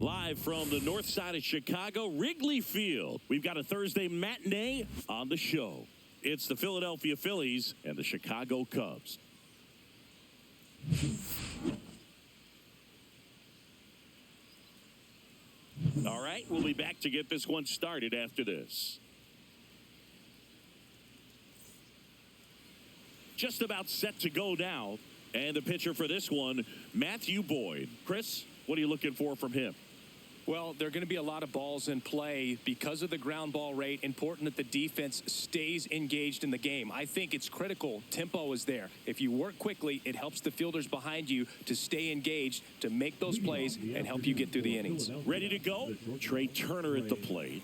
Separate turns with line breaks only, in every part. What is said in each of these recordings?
Live from the north side of Chicago, Wrigley Field. We've got a Thursday matinee on the show. It's the Philadelphia Phillies and the Chicago Cubs. All right, we'll be back to get this one started after this. Just about set to go now. And the pitcher for this one, Matthew Boyd. Chris, what are you looking for from him?
Well, there are going to be a lot of balls in play because of the ground ball rate. Important that the defense stays engaged in the game. I think it's critical. Tempo is there. If you work quickly, it helps the fielders behind you to stay engaged, to make those plays, and help you get through the innings.
Ready to go? Trey Turner at the plate.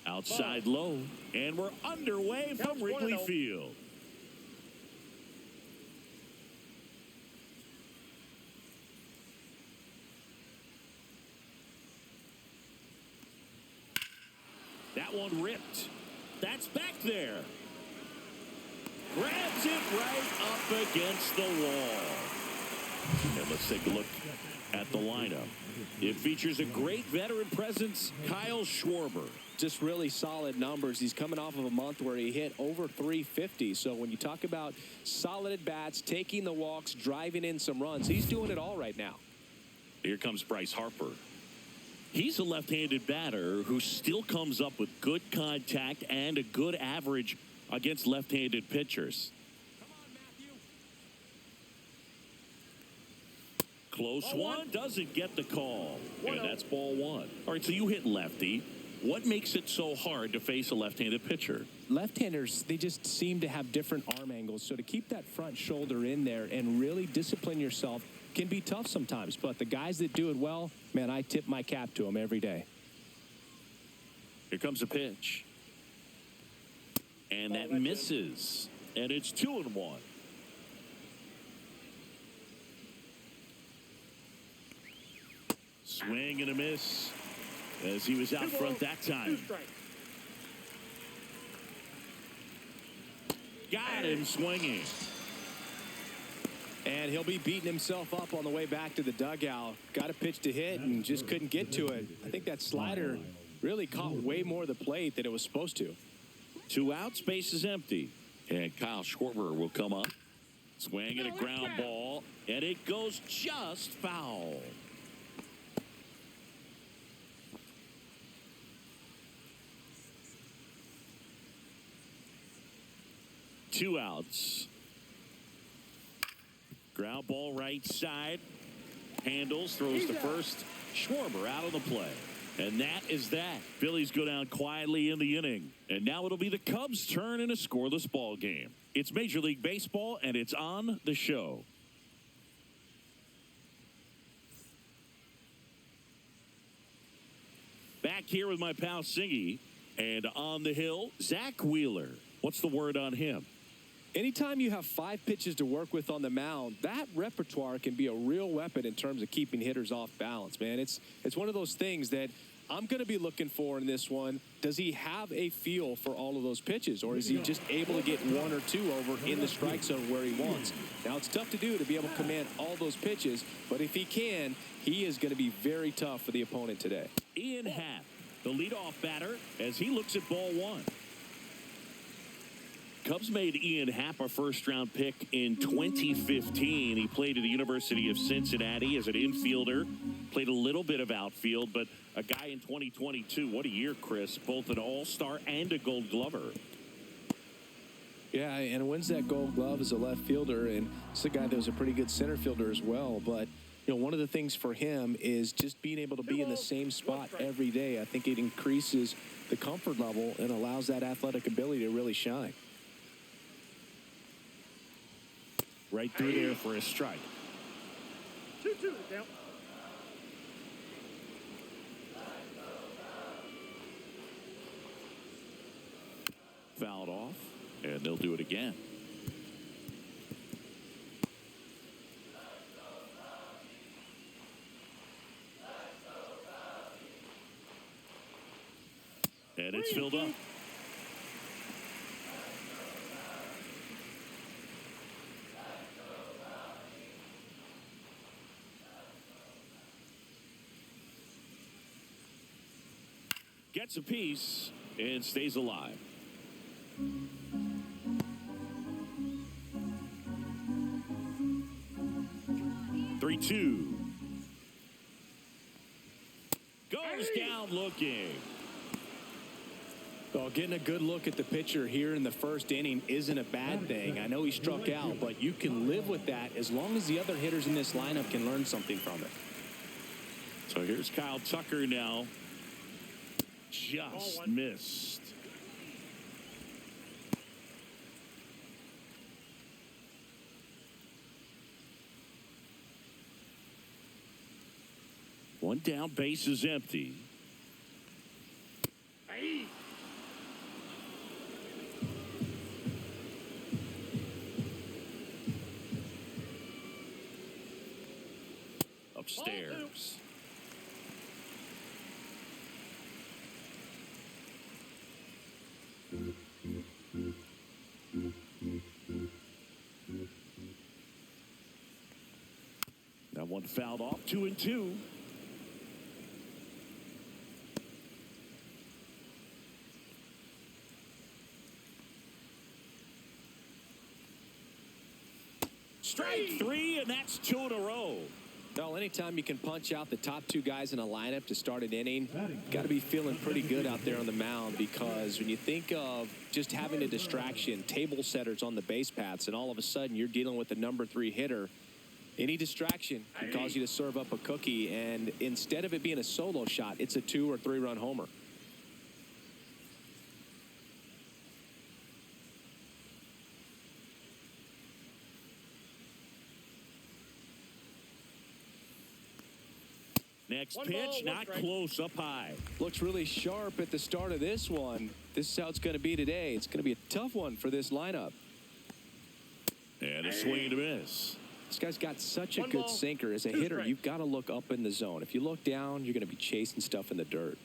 Outside low. And we're underway from Wrigley Field. That one ripped. That's back there. Grabs it right up against the wall. And let's take a look at the lineup. It features a great veteran presence, Kyle Schwarber.
Just really solid numbers. He's coming off of a month where he hit over 350. So when you talk about solid at-bats, taking the walks, driving in some runs, he's doing it all right now.
Here comes Bryce Harper. He's a left-handed batter who still comes up with good contact and a good average against left-handed pitchers. Close one, doesn't get the call. And that's ball one. All right, so you hit lefty. What makes it so hard to face a left-handed pitcher?
Left-handers, they just seem to have different arm angles. So to keep that front shoulder in there and really discipline yourself can be tough sometimes. But the guys that do it well, man, I tip my cap to them every day.
Here comes a pitch. And that misses. And it's 2-1. Swing and a miss as he was out front that time. Got him swinging.
And he'll be beating himself up on the way back to the dugout. Got a pitch to hit and just couldn't get to it. I think that slider really caught way more of the plate than it was supposed to.
2 outs, base is empty. And Kyle Schwarber will come up. Swing and a ground ball. And it goes just foul. Two outs. Ground ball right side. Handles, throws to first. Schwarber out of the play. And that is that. Phillies go down quietly in the inning. And now it'll be the Cubs' turn in a scoreless ball game. It's Major League Baseball, and it's on the show. Back here with my pal Singy. And on the hill, Zach Wheeler. What's the word on him?
Anytime you have 5 pitches to work with on the mound, that repertoire can be a real weapon in terms of keeping hitters off balance, man. It's one of those things that I'm going to be looking for in this one. Does he have a feel for all of those pitches, or is he just able to get 1 or 2 over in the strike zone where he wants? Now, it's tough to do to be able to command all those pitches, but if he can, he is going to be very tough for the opponent today.
Ian Happ, the leadoff batter, as he looks at ball one. Cubs made Ian Happ a first-round pick in 2015. He played at the University of Cincinnati as an infielder, played a little bit of outfield, but a guy in 2022. What a year, Chris. Both an all-star and a gold glover.
Yeah, and wins that gold glove as a left fielder, and it's a guy that was a pretty good center fielder as well. But, you know, one of the things for him is just being able to be in the same spot every day. I think it increases the comfort level and allows that athletic ability to really shine.
Right through there for a strike.
2-2 down.
Fouled off, and they'll do it again. And it's filled up. gets a piece and stays alive. Three, two. Goes down looking.
Well, getting a good look at the pitcher here in the first inning isn't a bad thing. I know he struck out, but you can live with that as long as the other hitters in this lineup can learn something from it.
So here's Kyle Tucker now. Just missed. One down, base is empty. Upstairs. That one fouled off. 2-2. Strike three, and that's 2 in a row.
Well, anytime you can punch out the top two guys in a lineup to start an inning, got to be feeling pretty good out there on the mound, because when you think of just having a distraction, table setters on the base paths, and all of a sudden you're dealing with the number 3 hitter, any distraction can cause you to serve up a cookie, and instead of it being a solo shot, it's a 2 or 3 run homer.
Next pitch, not close, up high.
Looks really sharp at the start of this one. This is how it's going to be today. It's going to be a tough one for this lineup.
And a swing and a miss.
This guy's got such a good sinker. As a hitter, you've got to look up in the zone. If you look down, you're going to be chasing stuff in the dirt.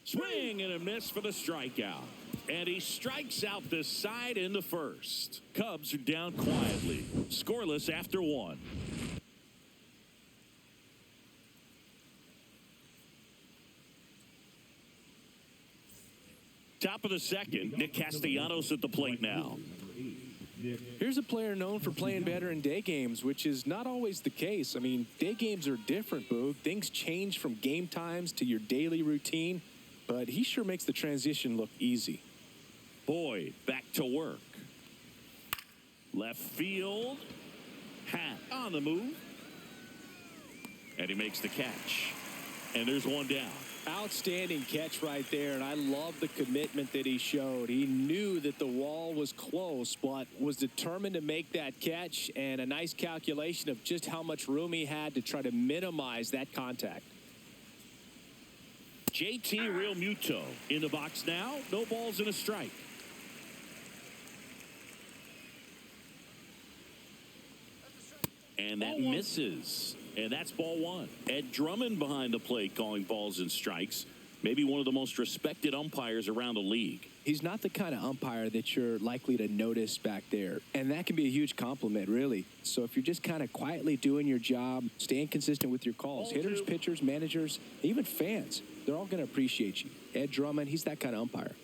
Swing and a miss for the strikeout. And he strikes out this side in the first. Cubs are down quietly. Scoreless after 1. Top of the second, Nick Castellanos at the plate now.
Here's a player known for playing better in day games, which is not always the case. I mean, day games are different, Boog. Things change from game times to your daily routine, but he sure makes the transition look easy.
Boyd back to work. Left field. Hat on the move. And he makes the catch. And there's one down.
Outstanding catch right there, and I love the commitment that he showed. He knew that the wall was close, but was determined to make that catch, and a nice calculation of just how much room he had to try to minimize that contact.
JT Realmuto in the box now. No balls and a strike. And that misses. And that's ball 1. Ed Drummond behind the plate calling balls and strikes. Maybe one of the most respected umpires around the league.
He's not the kind of umpire that you're likely to notice back there. And that can be a huge compliment, really. So if you're just kind of quietly doing your job, staying consistent with your calls, hitters, pitchers, managers, even fans, they're all going to appreciate you. Ed Drummond, he's that kind of umpire.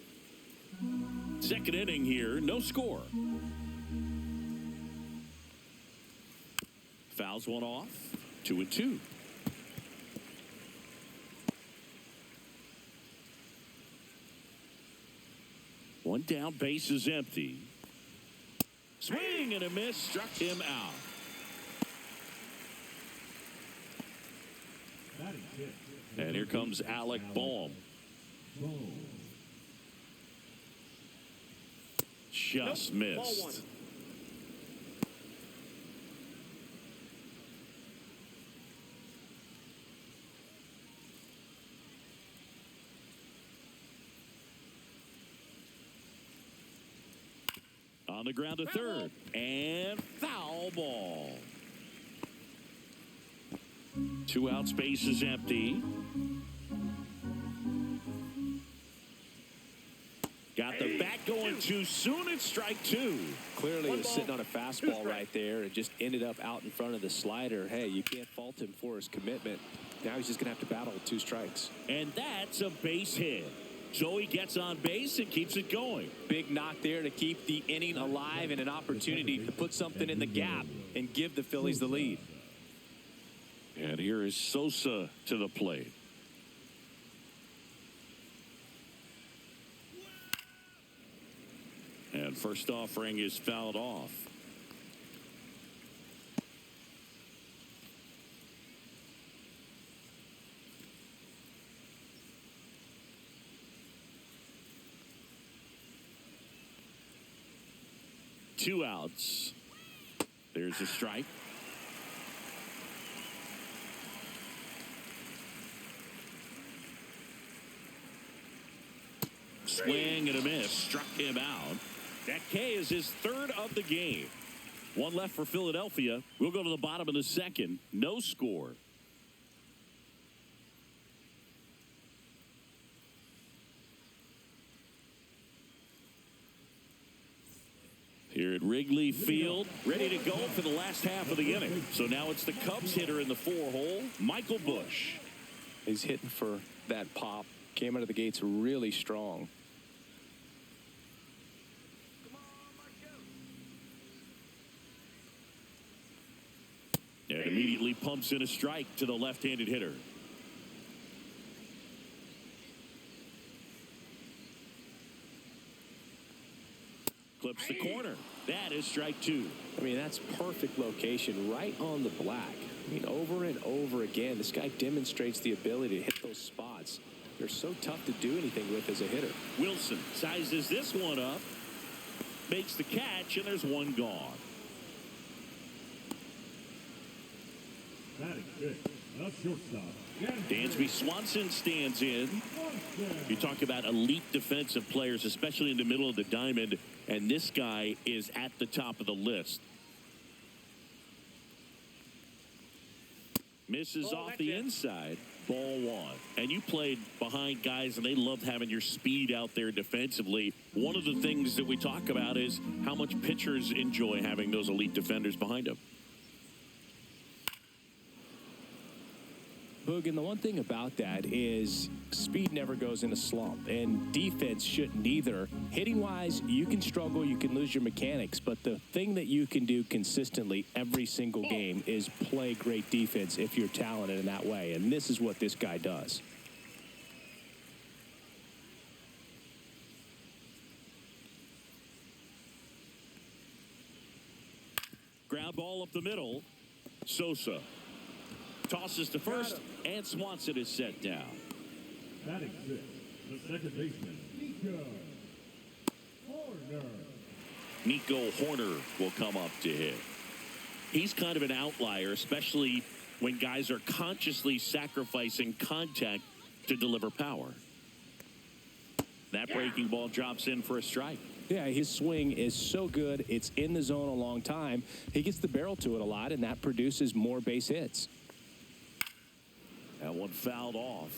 Second inning here, no score. Fouls one off. 2-2. One down, base is empty. Swing and a miss, struck him out. And here comes Alec Bohm. Just missed. On the ground to third. And foul ball. 2 outs, base is empty. Got the bat going too soon. It's strike two.
Clearly he was sitting on a fastball right there and just ended up out in front of the slider. Hey, you can't fault him for his commitment. Now he's just going to have to battle with 2 strikes.
And that's a base hit. So he gets on base and keeps it going.
Big knock there to keep the inning alive and an opportunity to put something in the gap and give the Phillies the lead.
And here is Sosa to the plate. And first offering is fouled off. Two outs. There's a strike. Swing and a miss. Struck him out. That K is his 3rd of the game. 1 left for Philadelphia. We'll go to the bottom of the 2nd. No score. Here at Wrigley Field, ready to go for the last half of the inning. So now it's the Cubs hitter in the 4-hole, Michael Busch.
He's hitting for that pop. Came out of the gates really strong.
And immediately pumps in a strike to the left-handed hitter. Clips the corner. That is strike 2.
I mean, that's perfect location right on the black. I mean, over and over again, this guy demonstrates the ability to hit those spots. They're so tough to do anything with as a hitter.
Wilson sizes this one up, makes the catch, and there's one gone.
That is good. A shortstop.
Dansby Swanson stands in. You talk about elite defensive players, especially in the middle of the diamond, and this guy is at the top of the list. Misses off the inside. Ball 1. And you played behind guys, and they loved having your speed out there defensively. One of the things that we talk about is how much pitchers enjoy having those elite defenders behind them.
Boog, and the one thing about that is speed never goes in a slump, and defense shouldn't either. Hitting-wise, you can struggle, you can lose your mechanics, but the thing that you can do consistently every single game is play great defense if you're talented in that way, and this is what this guy does.
Ground ball up the middle. Sosa tosses to first, and Swanson is set down.
Batting 6, the second baseman,
Nico Horner will come up to hit. He's kind of an outlier, especially when guys are consciously sacrificing contact to deliver power. That breaking ball drops in for a strike.
Yeah, his swing is so good. It's in the zone a long time. He gets the barrel to it a lot, and that produces more base hits.
That one fouled off.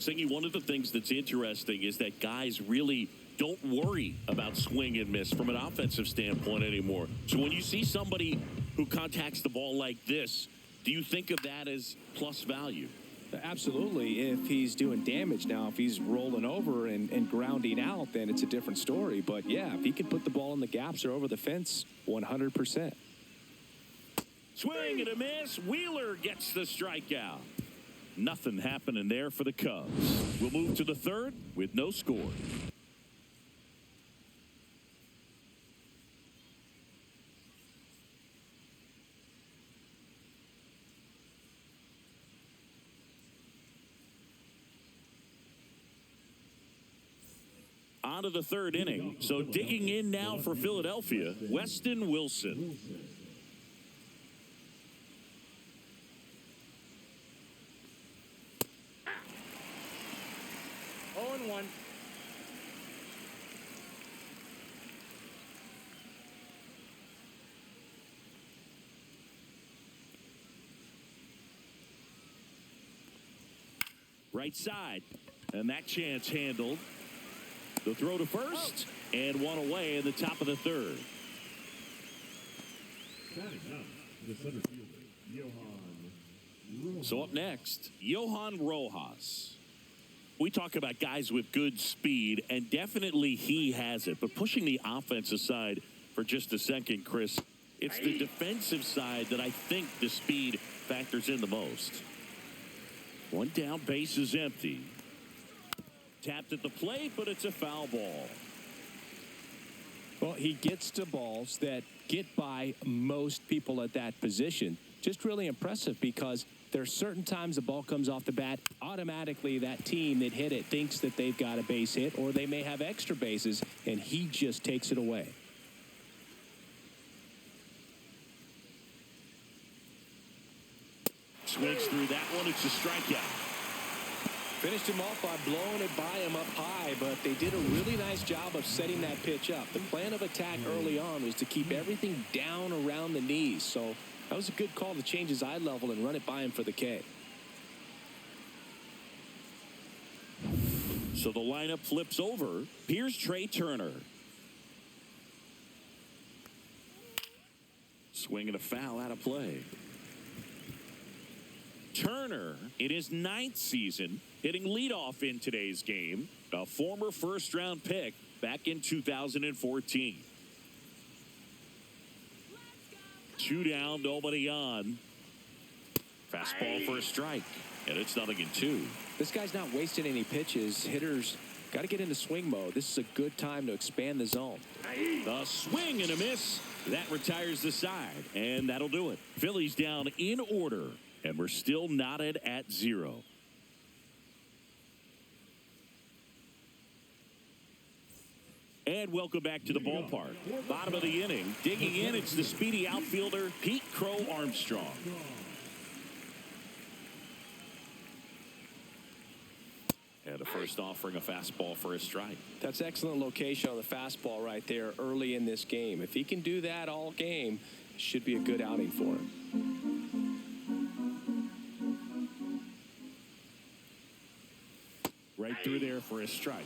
Singy, one of the things that's interesting is that guys really don't worry about swing and miss from an offensive standpoint anymore. So when you see somebody who contacts the ball like this, do you think of that as plus value?
Absolutely. If he's doing damage now, if he's rolling over and grounding out, then it's a different story. But, yeah, if he can put the ball in the gaps or over the fence, 100%.
Swing and a miss. Wheeler gets the strikeout. Nothing happening there for the Cubs. We'll move to the 3rd with no score. On to the 3rd inning. So digging in now for Philadelphia, Weston Wilson.
One.
Right side. And that chance handled. The throw to first And one away in the top of the third.
Batting out, the center fielder, Johan Rojas.
So up next, Johan Rojas. We talk about guys with good speed, and definitely he has it. But pushing the offense aside for just a second, Chris, it's the defensive side that I think the speed factors in the most. One down, base is empty. Tapped at the plate, but it's a foul ball.
Well, he gets to balls that get by most people at that position. Just really impressive because there are certain times the ball comes off the bat, automatically that team that hit it thinks that they've got a base hit, or they may have extra bases, and he just takes it away.
Swings through that one. It's a strikeout.
Finished him off by blowing it by him up high, but they did a really nice job of setting that pitch up. The plan of attack early on was to keep everything down around the knees, so that was a good call to change his eye level and run it by him for the K.
So the lineup flips over. Here's Trey Turner. Swinging a foul out of play. Turner, in his 9th season, hitting leadoff in today's game. A former first-round pick back in 2014. 2 down, nobody on. Fastball for a strike, and it's 0-2.
This guy's not wasting any pitches. Hitters got to get into swing mode. This is a good time to expand the zone.
A swing and a miss. That retires the side, and that'll do it. Phillies down in order, and we're still knotted at 0. And welcome back to the ballpark. Bottom of the inning. Digging in, it's the speedy outfielder, Pete Crow Armstrong. And a first offering a fastball for a strike.
That's excellent location on the fastball right there early in this game. If he can do that all game, it should be a good outing for him.
Right through there for a strike.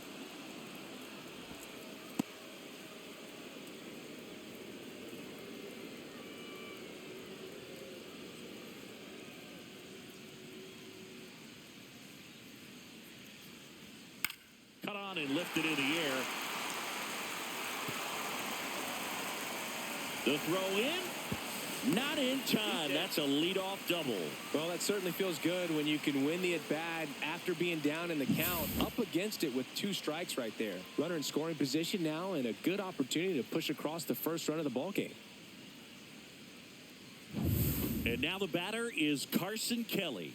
Cut on and lifted in the air. The throw in. Not in time. That's a leadoff double.
Well, that certainly feels good when you can win the at-bat after being down in the count, up against it with 2 strikes right there. Runner in scoring position now, and a good opportunity to push across the first run of the ballgame.
And now the batter is Carson Kelly.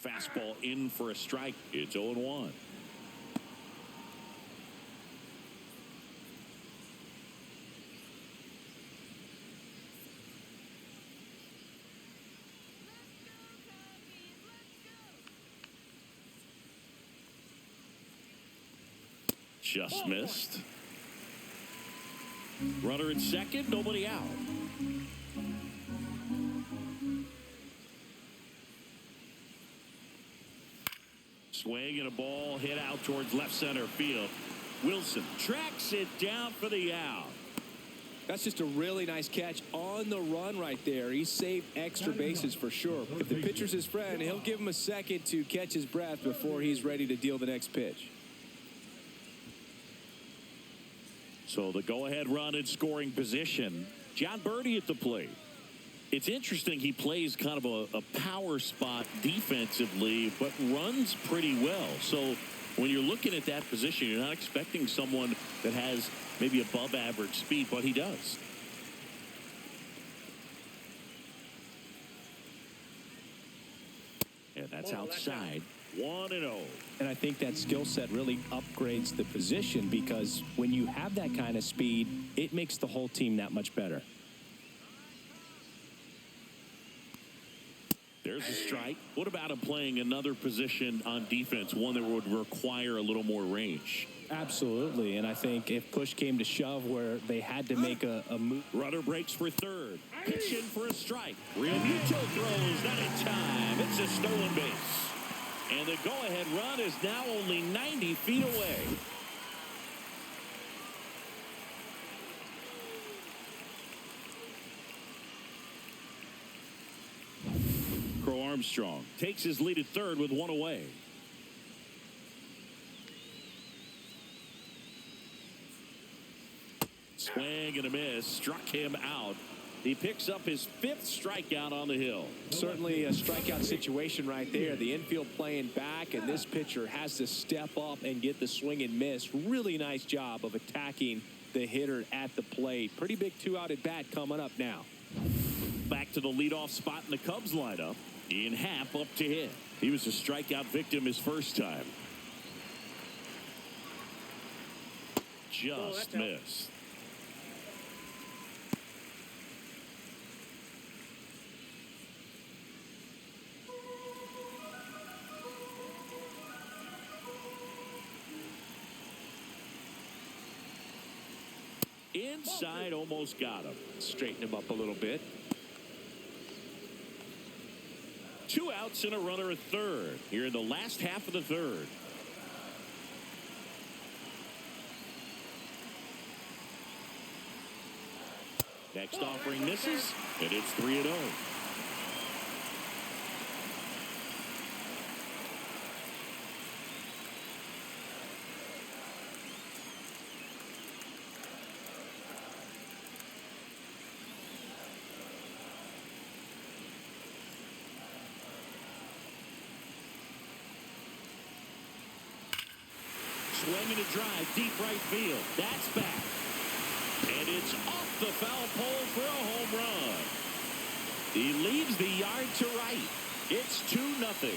Fastball in for a strike. It's 0-1. Just missed. Runner at second, nobody out. Swing and a ball hit out towards left center field. Wilson tracks it down for the out.
That's just a really nice catch on the run right there. He saved extra bases for sure. If the pitcher's his friend, he'll give him a second to catch his breath before he's ready to deal the next pitch.
So the go-ahead run in scoring position. John Birdie at the plate. It's interesting he plays kind of a power spot defensively, but runs pretty well. So when you're looking at that position, you're not expecting someone that has maybe above average speed, but he does. And that's outside. 1-0.
And I think that skill set really upgrades the position because when you have that kind of speed, it makes the whole team that much better.
There's a strike. What about him playing another position on defense, one that would require a little more range?
Absolutely, and I think if push came to shove where they had to make a move.
Runner breaks for third. Pitch in for a strike. Realmuto throws, not in time. It's a stolen base. And the go-ahead run is now only 90 feet away. Crow Armstrong takes his lead at third with one away. Swing and a miss. Struck him out. He picks up his 5th strikeout on the hill.
Certainly a strikeout situation right there. The infield playing back, and this pitcher has to step up and get the swing and miss. Really nice job of attacking the hitter at the plate. Pretty big 2-out at bat coming up now.
Back to the leadoff spot in the Cubs lineup. Ian Happ up to hit. He was a strikeout victim his first time. Just missed. Inside, almost got him.
Straighten him up a little bit.
2 outs and a runner at third here in the last half of the third. Next offering misses, and it's 3-0. Swinging a drive, deep right field. That's back. And it's off the foul pole for a home run. He leaves the yard to right. It's 2-0.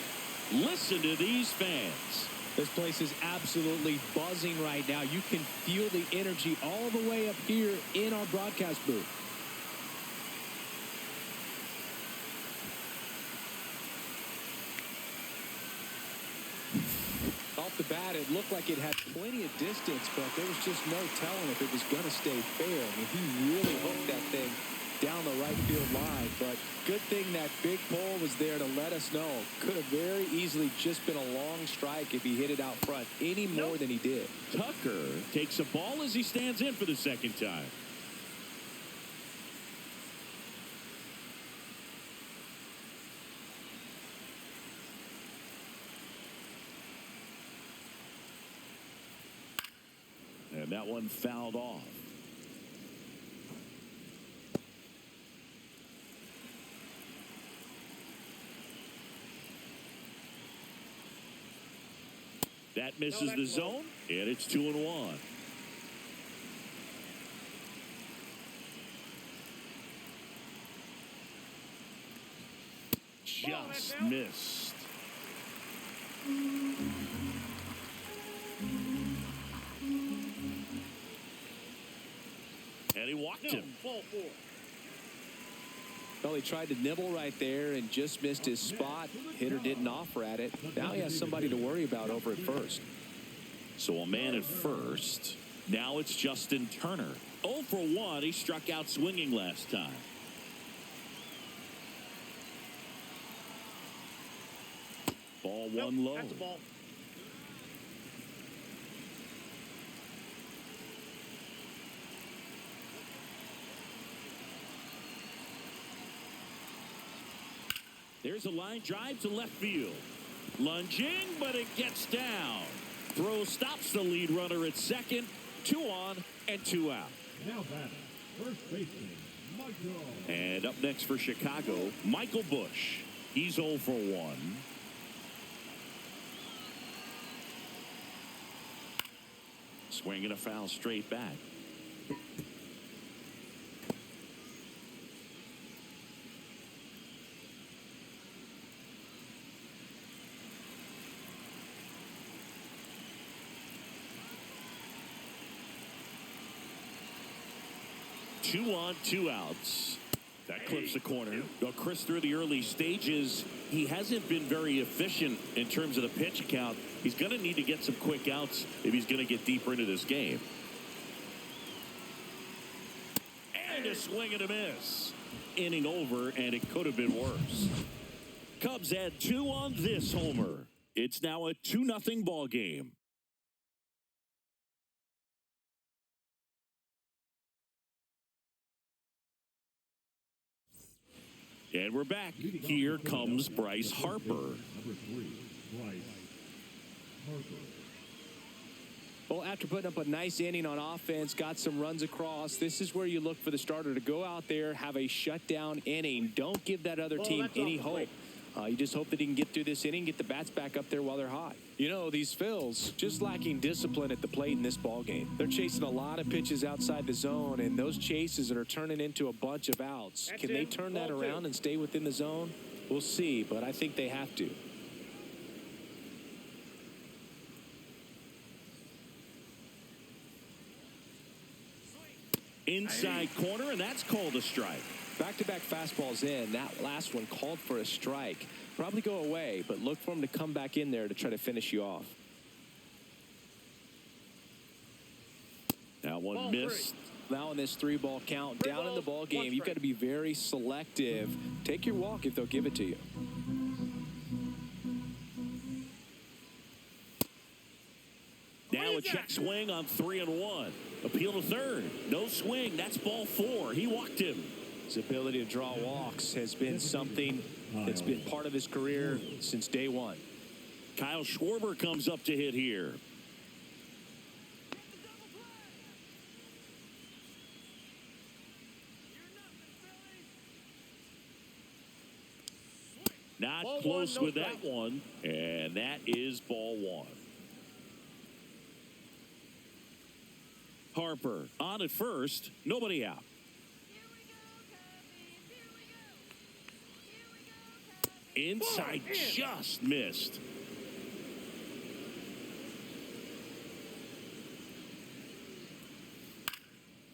Listen to these fans.
This place is absolutely buzzing right now. You can feel the energy all the way up here in our broadcast booth. Off the bat, it looked like it had plenty of distance, but there was just no telling if it was going to stay fair. I mean, he really hooked that thing down the right field line, but good thing that big pole was there to let us know. Could have very easily just been a long strike if he hit it out front any more than he did.
Tucker takes a ball as he stands in for the second time. And that one fouled off. That misses the zone, and it's 2-1. Just missed. And he walked him.
Well, he tried to nibble right there and just missed his spot. Hitter didn't offer at it. Now he has somebody to worry about over at first.
So a man at first. Now it's Justin Turner. 0 for 1. He struck out swinging last time. Ball one low.
That's a ball.
There's a line drive to left field. Lunging, but it gets down. Throw stops the lead runner at second. 2 on and 2 out.
Now batting, first baseman, Michael.
And up next for Chicago, Michael Busch. He's 0 for 1. Swinging a foul straight back. Two on, 2 outs. That clips the corner. Well, Chris, through the early stages, he hasn't been very efficient in terms of the pitch count. He's going to need to get some quick outs if he's going to get deeper into this game. And a swing and a miss. Inning over, and it could have been worse. Cubs add 2 on this homer. It's now a 2-0 ball game. And we're back. Here comes Bryce Harper.
Number 3, Bryce Harper.
Well, after putting up a nice inning on offense, got some runs across, this is where you look for the starter to go out there, have a shutdown inning. Don't give that other team any hope. You just hope that he can get through this inning, get the bats back up there while they're hot. You know, these Phils just lacking discipline at the plate in this ball game. They're chasing a lot of pitches outside the zone, and those chases that are turning into a bunch of outs. Can they turn that around and stay within the zone? We'll see, but I think they have to.
Inside corner, and that's called a strike.
Back-to-back fastballs in. That last one called for a strike. Probably go away, but look for him to come back in there to try to finish you off.
That one missed.
Now in this 3-ball count, down in the ball game, you've got to be very selective. Take your walk if they'll give it to you.
Now a check swing on 3-1. Appeal to third. No swing. That's ball 4. He walked him.
His ability to draw walks has been something that's been part of his career since day one.
Kyle Schwarber comes up to hit here. Not close with that one, and that is ball 1. Harper on at first, nobody out. Inside, just missed.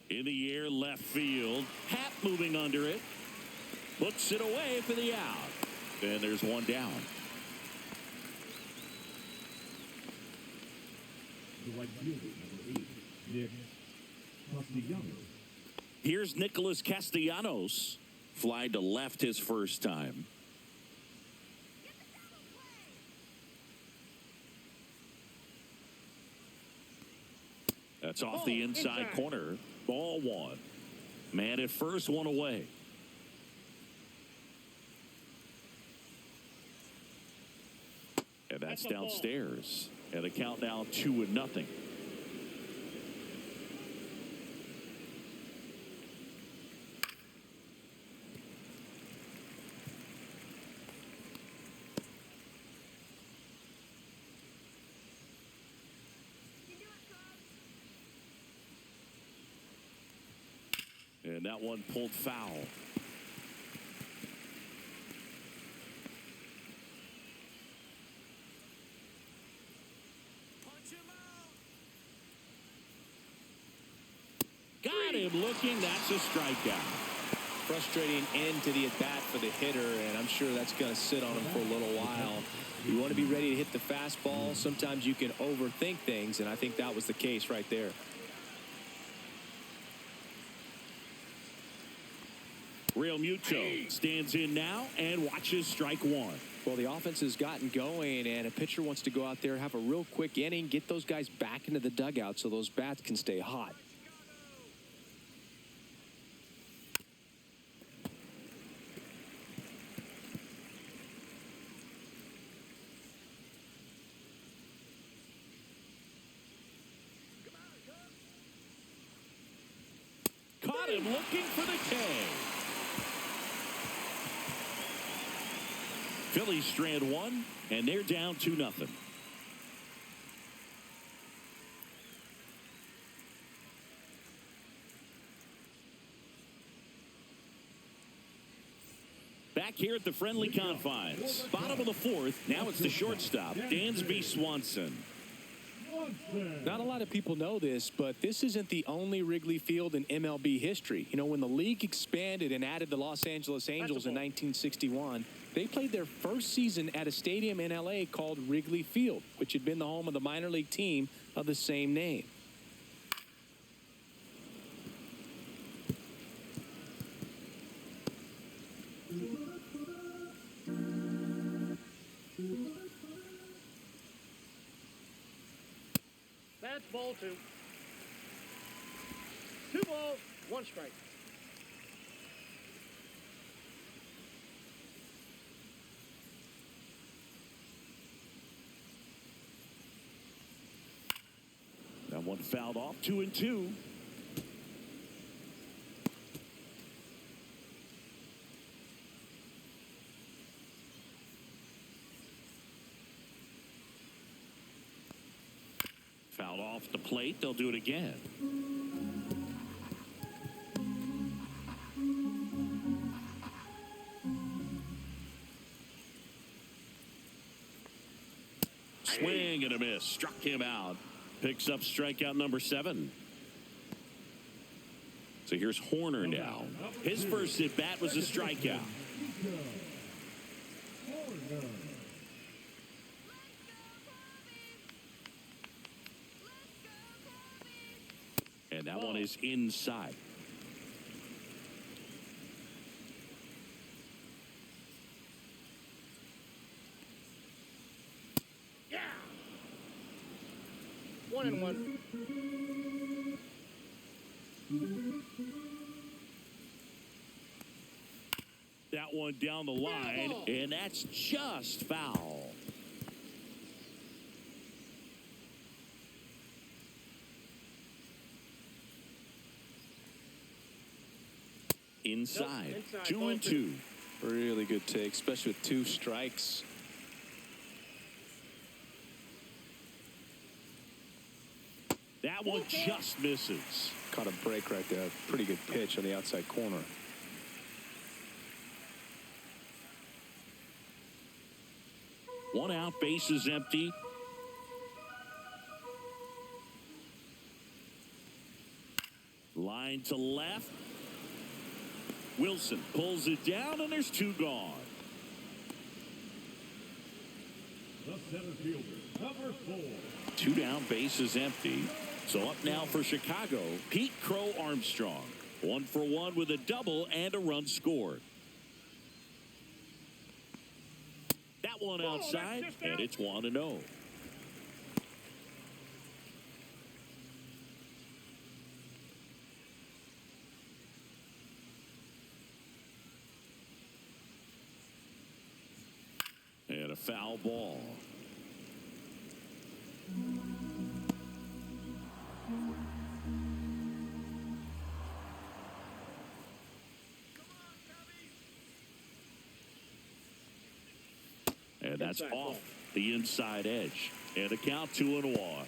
In the air, left field. Happ moving under it. Puts it away for the out. And there's one down.
The right fielder, number 8, Nick Castellanos.
Here's Nicholas Castellanos. Fly to left his first time. That's off the inside corner. Ball 1. Man at first, 1 away. And that's downstairs. And the count now 2-0. And that one pulled foul. Got him looking. That's a strikeout.
Frustrating end to the at-bat for the hitter, and I'm sure that's going to sit on him for a little while. You want to be ready to hit the fastball. Sometimes you can overthink things, and I think that was the case right there.
Real Muto stands in now and watches strike 1.
Well, the offense has gotten going, and a pitcher wants to go out there, have a real quick inning, get those guys back into the dugout so those bats can stay hot.
Caught him looking for the K. Phillies strand 1, and they're down 2-0. Back here at the friendly confines. Bottom of the 4th. Now it's the shortstop, Dansby Swanson.
Not a lot of people know this, but this isn't the only Wrigley Field in MLB history. You know, when the league expanded and added the Los Angeles Angels in 1961, they played their first season at a stadium in L.A. called Wrigley Field, which had been the home of the minor league team of the same name.
That's ball two. 2 balls, 1 strike.
That one fouled off, 2-2. Fouled off the plate. They'll do it again. Swing and a miss. Struck him out. Picks up strikeout number 7. So here's Horner now. His first at bat was a strikeout. And that one is inside.
Yeah. 1-1.
That one down the line, and that's just foul. Inside. 2-2.
Really good take, especially with 2 strikes.
That one just misses.
Caught a break right there. Pretty good pitch on the outside corner.
One out, bases empty. Line to left. Wilson pulls it down, and there's 2 gone.
The center fielder, number 4.
2 down, bases empty. So up now for Chicago, Pete Crow Armstrong. 1 for 1 with a double and a run scored. That one outside, and it's 1-0. And a foul ball. And that's off the inside edge. And a count 2-1.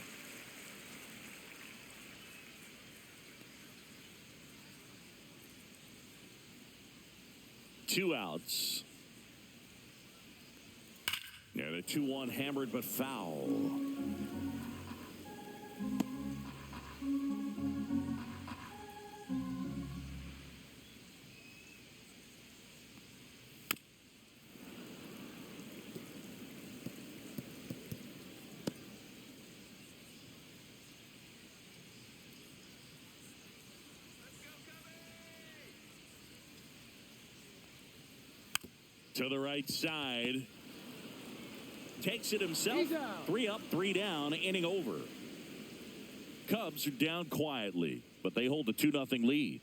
Two outs. And a 2-1 hammered but foul. To the right side. Takes it himself. 3 up, 3 down, inning over. Cubs are down quietly, but they hold a 2-0 lead.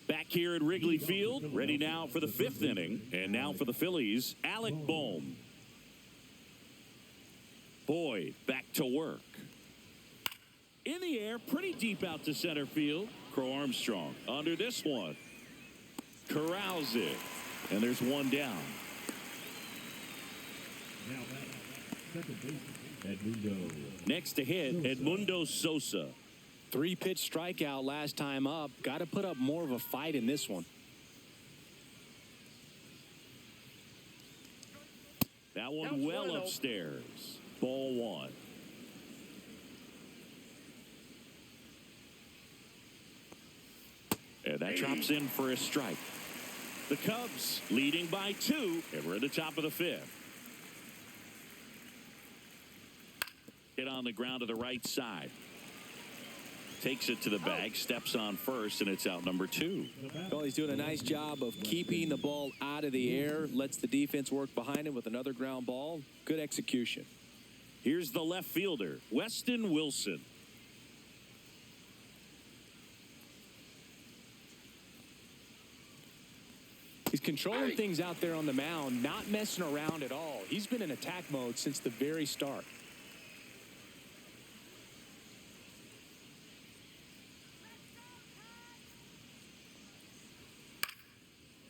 Back here at Wrigley Field, ready now for the 5th inning. And now for the Phillies, Alec Bohm. Boyd back to work. In the air, pretty deep out to center field. Crow Armstrong under this one. Corrals it. And there's 1 down.
Now back, second baseman, Edmundo.
Next to hit, Edmundo Sosa.
3-pitch strikeout last time up. Got to put up more of a fight in this one.
That one well upstairs. Ball 1. And that drops in for a strike. The Cubs leading by 2, and we're at the top of the 5th. Hit on the ground to the right side. Takes it to the bag, steps on first, and it's out number 2.
Well, he's doing a nice job of keeping the ball out of the air. Lets the defense work behind him with another ground ball. Good execution.
Here's the left fielder, Weston Wilson.
He's controlling things out there on the mound, not messing around at all. He's been in attack mode since the very start.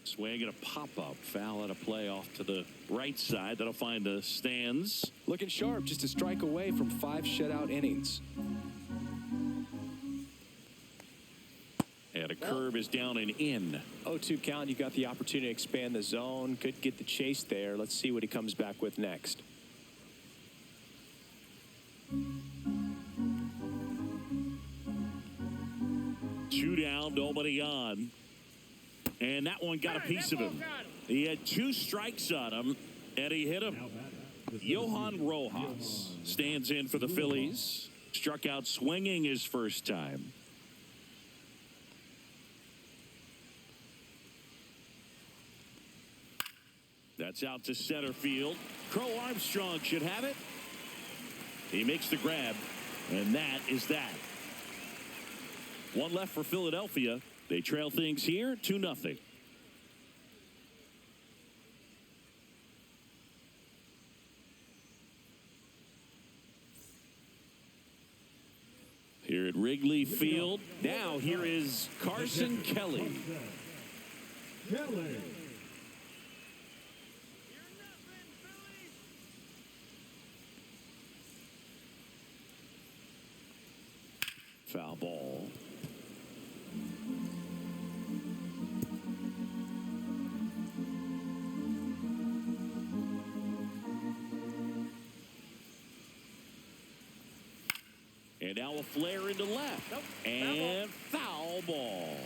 Swing and a pop-up. Foul at a play off to the right side. That'll find the stands.
Looking sharp, just a strike away from 5 shutout innings.
And a curve is down and in.
0-2 count. You got the opportunity to expand the zone. Could get the chase there. Let's see what he comes back with next.
2 down, nobody on. And that one got a piece of him. He had 2 strikes on him, and he hit him. Johan Rojas stands in for the Phillies. Struck out swinging his first time. That's out to center field. Crow Armstrong should have it. He makes the grab, and that is that. 1 left for Philadelphia. They trail things here 2-0. Here at Wrigley Field, now here is Carson Kelly. Foul ball. And now a flare into left.
Nope.
And foul ball.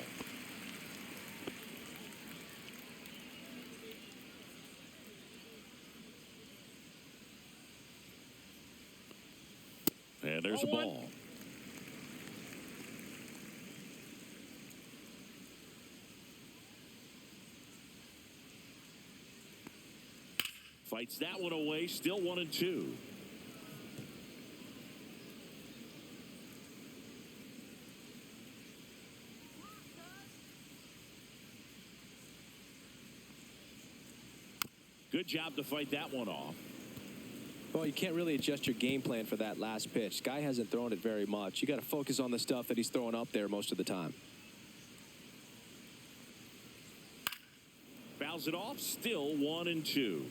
And there's a ball. Fights that one away. Still 1-2. Good job to fight that one off.
Well, you can't really adjust your game plan for that last pitch. Guy hasn't thrown it very much. You got to focus on the stuff that he's throwing up there most of the time.
Fouls it off. Still 1-2.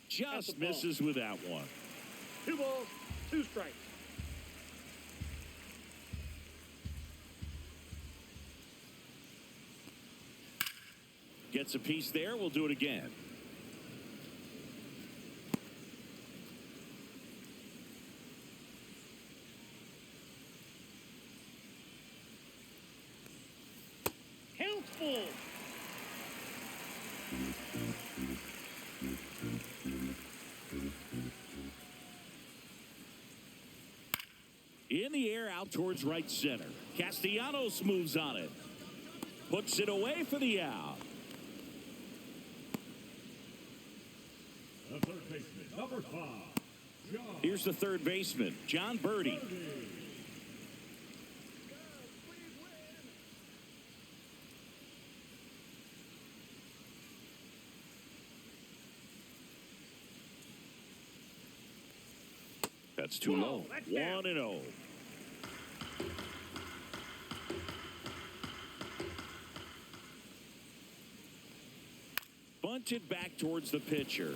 Just misses with that one.
2 balls, 2 strikes.
Gets a piece there. We'll do it again.
Count's full.
In the air, out towards right center. Castellanos moves on it. Puts it away for the out.
The third baseman, number 5, John.
Here's the third baseman, John Birdie. That's too low. 1-0. Bunted back towards the pitcher.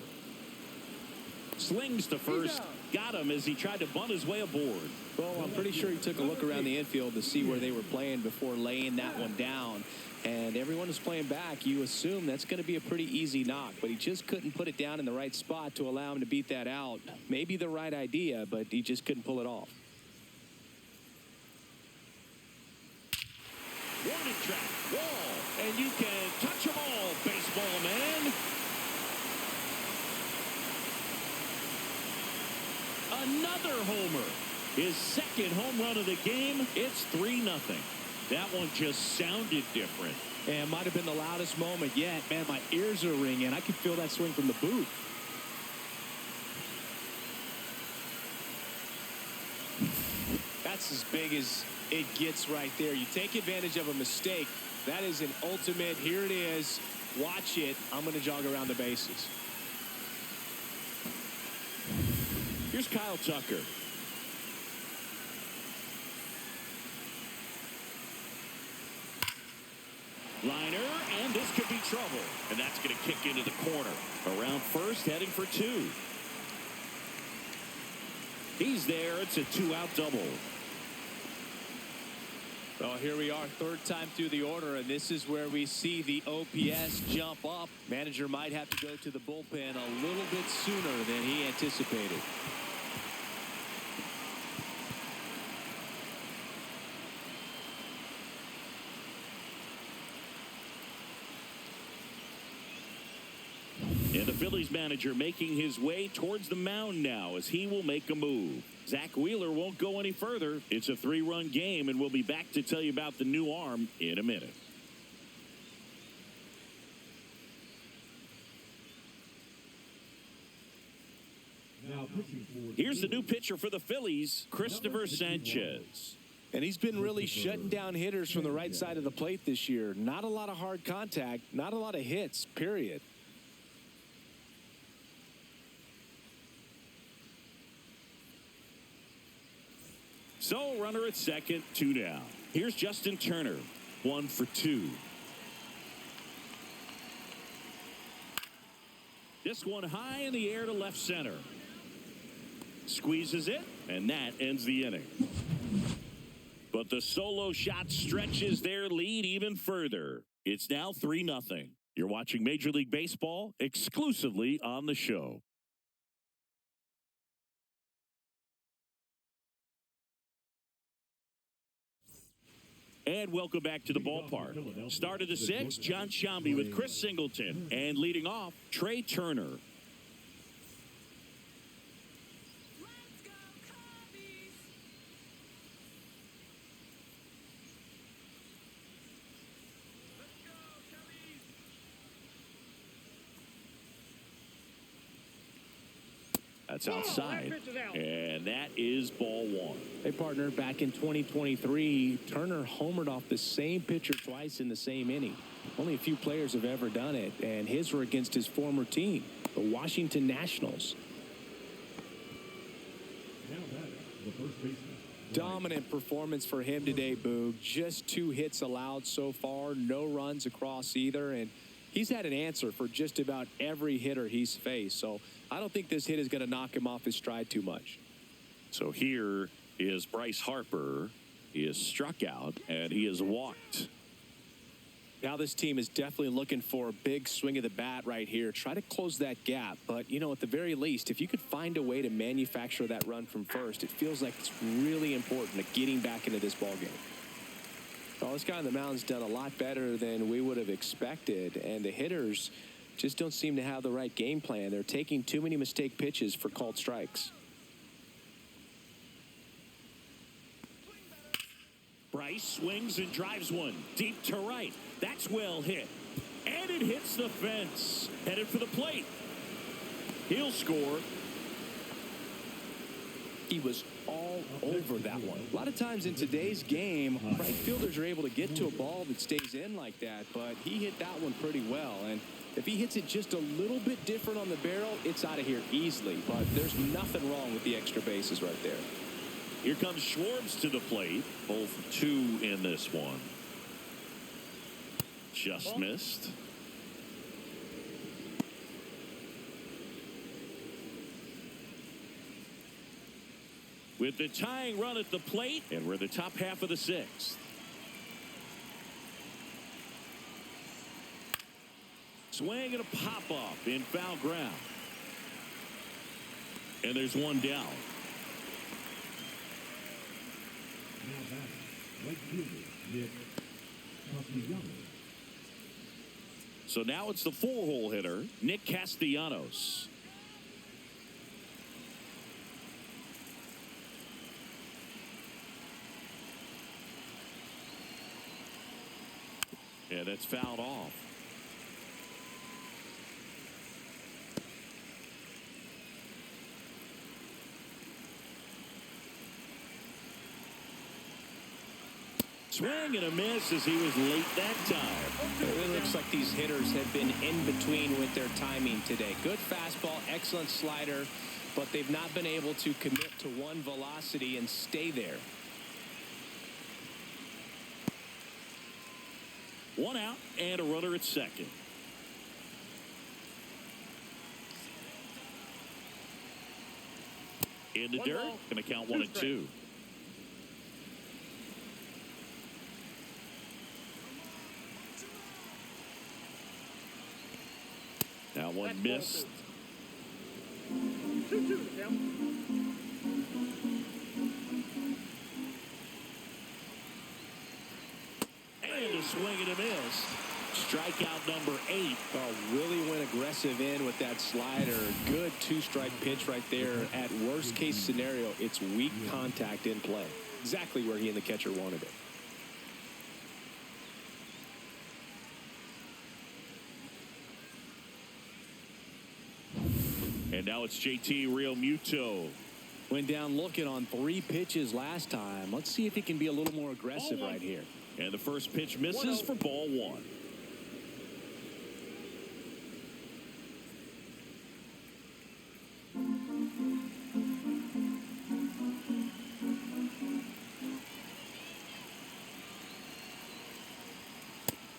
Slings to first. Got him as he tried to bunt his way aboard.
Well, I'm pretty sure he took a look around the infield to see where they were playing before laying that one down. And everyone is playing back. You assume that's going to be a pretty easy knock, but he just couldn't put it down in the right spot to allow him to beat that out. Maybe the right idea, but he just couldn't pull it off.
Warning track, wall, and you can touch them all, baseball man. Another homer. His second home run of the game. It's 3-0. That one just sounded different.
And it might have been the loudest moment yet. Man, my ears are ringing. I can feel that swing from the booth. That's as big as it gets right there. You take advantage of a mistake. That is an ultimate. Here it is. Watch it. I'm going to jog around the bases.
Here's Kyle Tucker. Liner, and this could be trouble. And that's going to kick into the corner. Around first, heading for 2. He's there. It's a 2-out double.
Well, here we are, third time through the order, and this is where we see the OPS jump up. Manager might have to go to the bullpen a little bit sooner than he anticipated.
And the Phillies manager making his way towards the mound now as he will make a move. Zach Wheeler won't go any further. It's a 3-run game, and we'll be back to tell you about the new arm in a minute. Here's the new pitcher for the Phillies, Christopher Sanchez.
And he's been really shutting down hitters from the right side of the plate this year. Not a lot of hard contact, not a lot of hits, period.
So, runner at second, 2 down. Here's Justin Turner, 1 for 2. This one high in the air to left center. Squeezes it, and that ends the inning. But the solo shot stretches their lead even further. It's now 3-0. You're watching Major League Baseball exclusively on the show. And welcome back to the ballpark. Start of the 6th, John Sciambi with Chris Singleton. And leading off, Trey Turner. That's outside, and that is ball 1.
Hey, partner, back in 2023, Turner homered off the same pitcher twice in the same inning. Only a few players have ever done it, and his were against his former team, the Washington Nationals. Dominant performance for him today, Boog. Just 2 hits allowed so far, no runs across either, and he's had an answer for just about every hitter he's faced. So I don't think this hit is going to knock him off his stride too much.
So here is Bryce Harper. He is struck out, and he is walked.
Now this team is definitely looking for a big swing of the bat right here. Try to close that gap. But, you know, at the very least, if you could find a way to manufacture that run from first, it feels like it's really important to getting back into this ballgame. Well, this guy on the mound's done a lot better than we would have expected, and the hitters just don't seem to have the right game plan. They're taking too many mistake pitches for called strikes.
Bryce swings and drives one deep to right. That's well hit. And it hits the fence. Headed for the plate. He'll score.
He was all over that one. A lot of times in today's game, right fielders are able to get to a ball that stays in like that, but he hit that one pretty well. And if he hits it just a little bit different on the barrel, it's out of here easily. But there's nothing wrong with the extra bases right there.
Here comes Schwartz to the plate. 0 for 2 in this one. Just missed. with the tying run at the plate, and we're in the top half of the sixth. Swing and a pop-off in foul ground. And there's one down.
Now batting, right fielder, Nick Castellanos.
So now it's the 4-hole hitter, Nick Castellanos. And it's fouled off. Swing and a miss as he was late that time.
It really looks like these hitters have been in between with their timing today. Good fastball, excellent slider, but they've not been able to commit to one velocity and stay there.
One out and a runner at second. In the dirt, going to count 1-2. Now one missed.
2-2 to count.
And a swing and a miss. Strikeout number 8.
Oh, really went aggressive in with that slider. Good two-strike pitch right there. At worst case scenario, it's weak contact in play. Exactly where he and the catcher wanted it.
And now it's JT Realmuto.
Went down looking on 3 pitches last time. Let's see if he can be a little more aggressive right here.
And the first pitch misses for ball 1.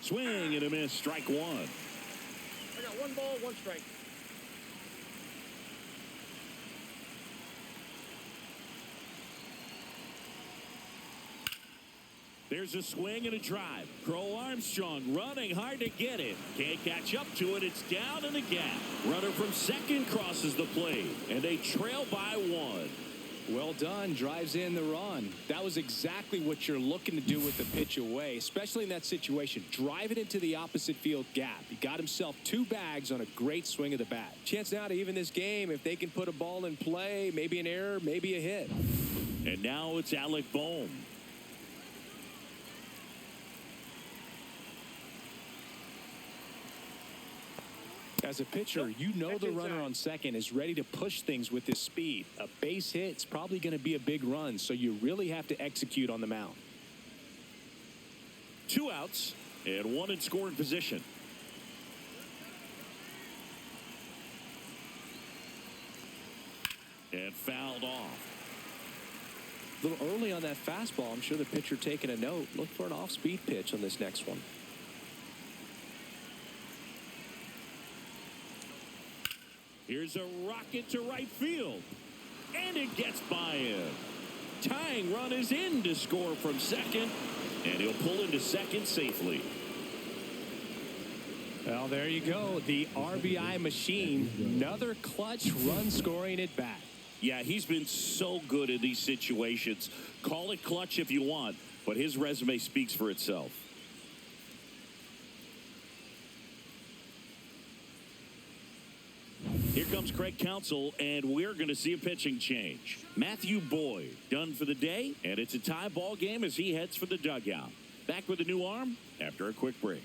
Swing and a miss, strike 1.
I got 1 ball, 1 strike.
There's a swing and a drive. Crow Armstrong running hard to get it. Can't catch up to it. It's down in the gap. Runner from second crosses the plate, and they trail by 1.
Well done. Drives in the run. That was exactly what you're looking to do with the pitch away, especially in that situation. Drive it into the opposite field gap. He got himself 2 bags on a great swing of the bat. Chance now to even this game if they can put a ball in play, maybe an error, maybe a hit.
And now it's Alec Bohm.
As a pitcher, you know the runner on second is ready to push things with his speed. A base hit's probably going to be a big run, so you really have to execute on the mound.
2 outs and 1 in scoring position. And fouled off.
A little early on that fastball. I'm sure the pitcher taking a note. Look for an off-speed pitch on this next one.
Here's a rocket to right field. And it gets by him. Tying run is in to score from second. And he'll pull into second safely.
Well, there you go. The RBI machine. Another clutch run scoring at bat.
Yeah, he's been so good in these situations. Call it clutch if you want, but his resume speaks for itself. Here comes Craig Counsell, and we're going to see a pitching change. Matthew Boyd done for the day, and it's a tie ball game as he heads for the dugout. Back with a new arm after a quick break.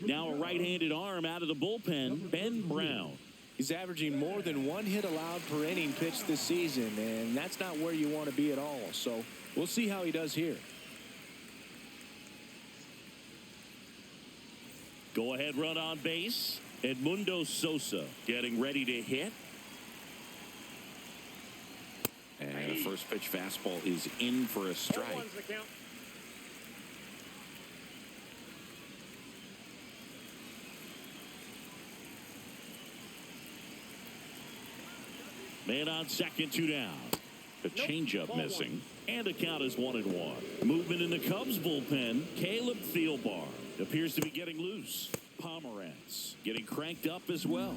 Now a right-handed arm out of the bullpen, Ben Brown.
He's averaging more than 1 hit allowed per inning pitched this season, and that's not where you want to be at all. So we'll see how he does here.
Go-ahead run on base. Edmundo Sosa getting ready to hit. And the first pitch fastball is in for a strike.
1-1's the count.
Man on second, 2 down. The changeup missing. And the count is 1-1. Movement in the Cubs bullpen. Caleb Thielbar appears to be getting loose. Pomerantz getting cranked up as well.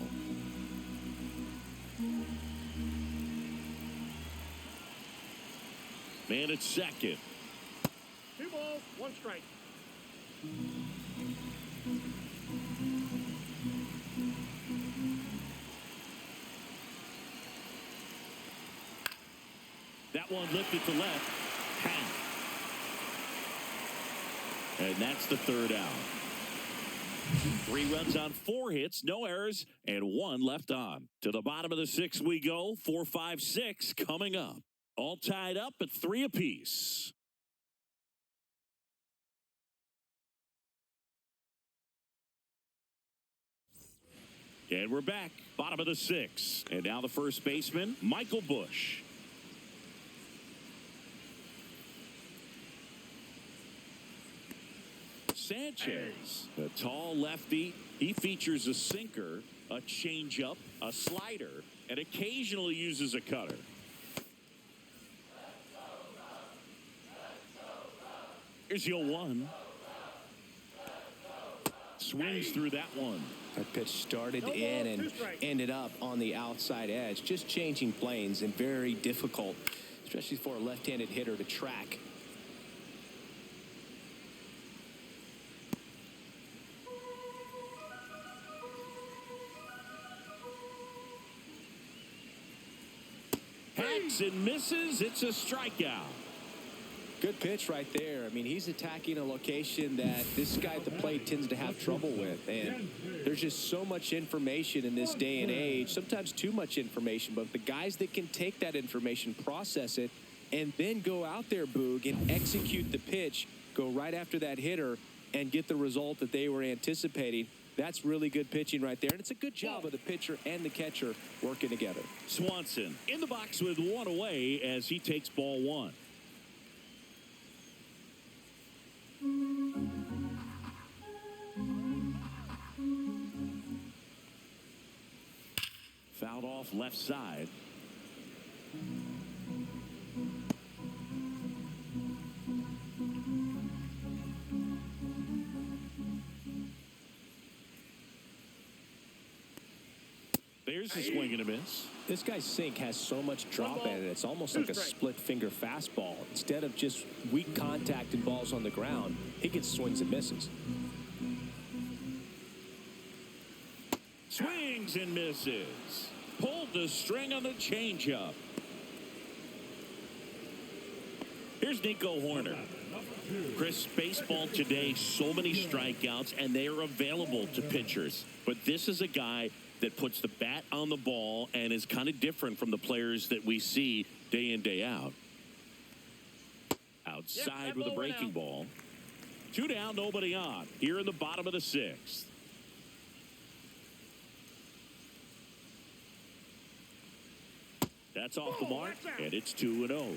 Man at second.
2 balls, 1 strike.
That one lifted to left. Pat. And that's the 3rd out. 3 runs on 4 hits, no errors, and 1 left on. To the bottom of the 6th we go. 4, 5, 6 coming up. All tied up at 3 apiece. And we're back. Bottom of the 6th. And now the first baseman, Michael Busch. Sanchez, a tall lefty. He features a sinker, a changeup, a slider, and occasionally uses a cutter. Here's 0-1. Swings through that one.
That pitch started in and ended up on the outside edge. Just changing planes and very difficult, especially for a left-handed hitter to track.
Hacks and misses. It's a strikeout.
Good pitch right there. I mean, he's attacking a location that this guy at the plate tends to have trouble with. And there's just so much information in this day and age, sometimes too much information. But the guys that can take that information, process it, and then go out there, Boog, and execute the pitch, go right after that hitter, and get the result that they were anticipating. That's really good pitching right there. And it's a good job of the pitcher and the catcher working together.
Swanson in the box with 1 away as he takes ball 1. Fouled off left side. There's a swing and a miss.
This guy's sink has so much drop in it. It's almost like a split finger fastball. Instead of just weak contact and balls on the ground, he gets swings and misses.
Swings and misses. Pulled the string on the changeup. Here's Nico Horner. Chris, baseball today, so many strikeouts, and they are available to pitchers. But this is a guy that puts the bat on the ball and is kind of different from the players that we see day in, day out. Outside with a breaking ball. 2 down, nobody on. Here in the bottom of the 6th. That's off the mark, and it's 2-0.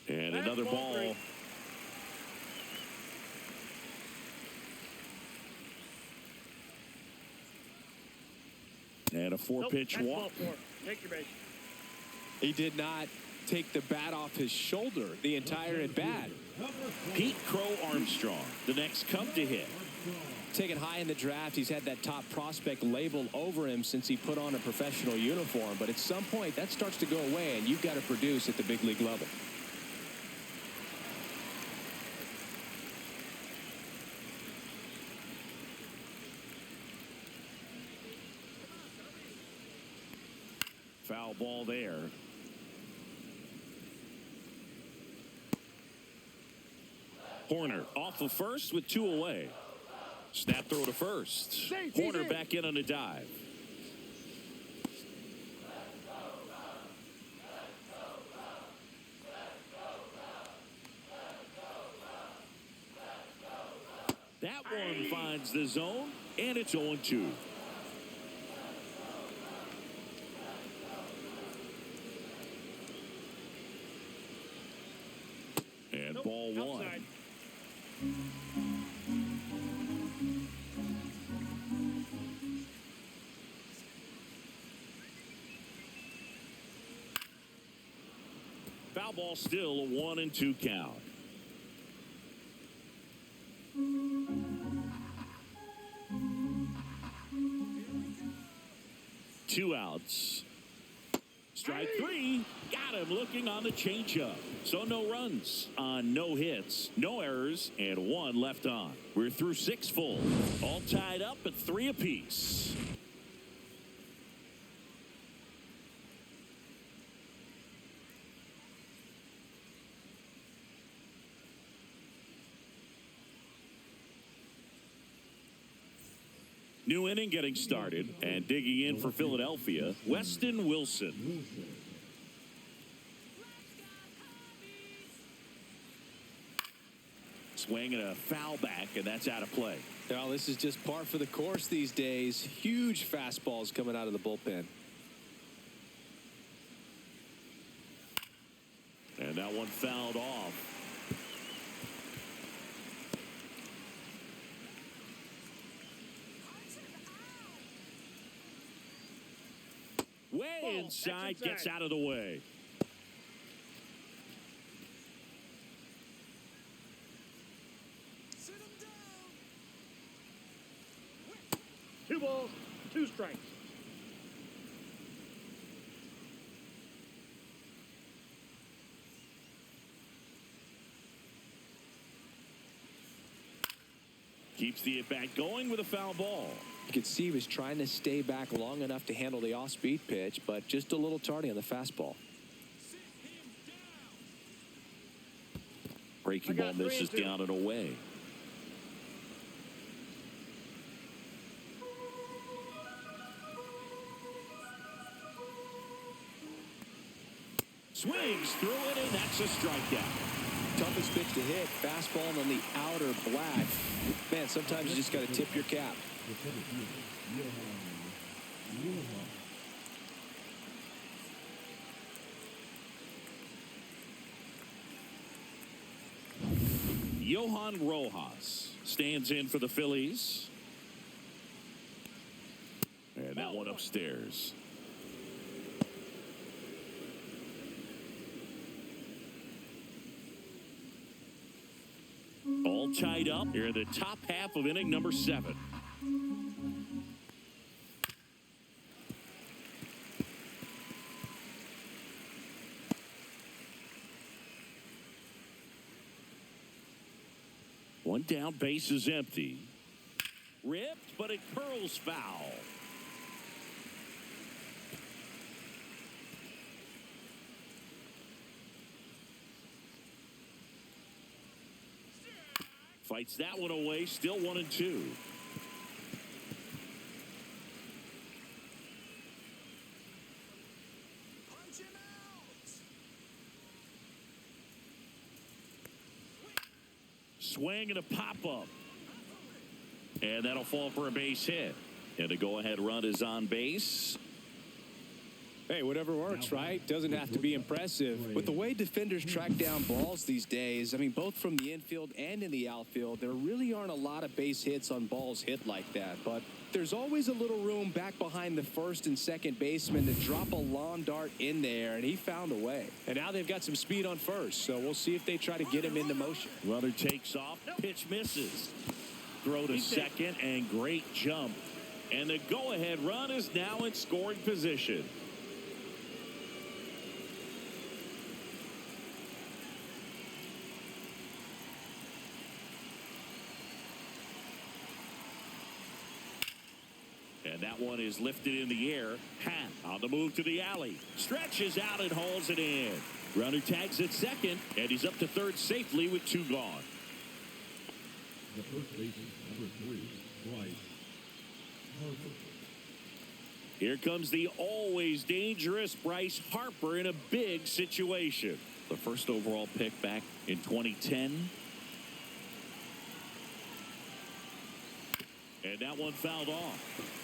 And another ball. And a 4-pitch walk.
Take your base.
He did not take the bat off his shoulder the entire at bat.
Pete Crow Armstrong, the next Cub to hit.
Taken high in the draft, he's had that top prospect label over him since he put on a professional uniform. But at some point, that starts to go away, and you've got to produce at the big league level.
Foul ball there. Horner off of first with 2 away. Snap throw to first. Horner back in on a dive. That one finds the zone, and it's 0-2. And ball 1. Foul ball, still a 1-2 count. Two outs. Strike three. Got him looking on the changeup. So no runs on no hits, no errors, and one left on. We're through 6 full. All tied up at 3 apiece. New inning getting started, and digging in for Philadelphia, Weston Wilson. Swing and a foul back, and that's out of play.
Well, this is just par for the course these days. Huge fastballs coming out of the bullpen.
And that one fouled off. Way inside, gets out of the way.
Two balls, 2 strikes.
Keeps the at-bat going with a foul ball.
You could see he was trying to stay back long enough to handle the off-speed pitch, but just a little tardy on the fastball.
Breaking ball misses down and away. Swings through it, and that's a strikeout.
Toughest pitch to hit, fastball on the outer black. Man, sometimes you just got to tip your cap.
Johan Rojas stands in for the Phillies. And that one upstairs. All tied up here in the top half of inning number 7. One down, base is empty. Ripped, but it curls foul. Fights that one away, still 1-2. Swing and a pop-up. And that'll fall for a base hit. And a go-ahead run is on base.
Hey, whatever works, right? Doesn't have to be impressive. With the way defenders track down balls these days, I mean, both from the infield and in the outfield, there really aren't a lot of base hits on balls hit like that. But there's always a little room back behind the first and second baseman to drop a lawn dart in there, and he found a way. And now they've got some speed on first, so we'll see if they try to get him into motion.
Runner takes off, pitch misses. Throw to second, and great jump. And the go-ahead run is now in scoring position. And that one is lifted in the air. Hat on the move to the alley. Stretches out and hauls it in. Runner tags at second, and he's up to third safely with 2 gone.
The first baseman, number 3, Bryce Harper.
Here comes the always dangerous Bryce Harper in a big situation. The first overall pick back in 2010. And that one fouled off.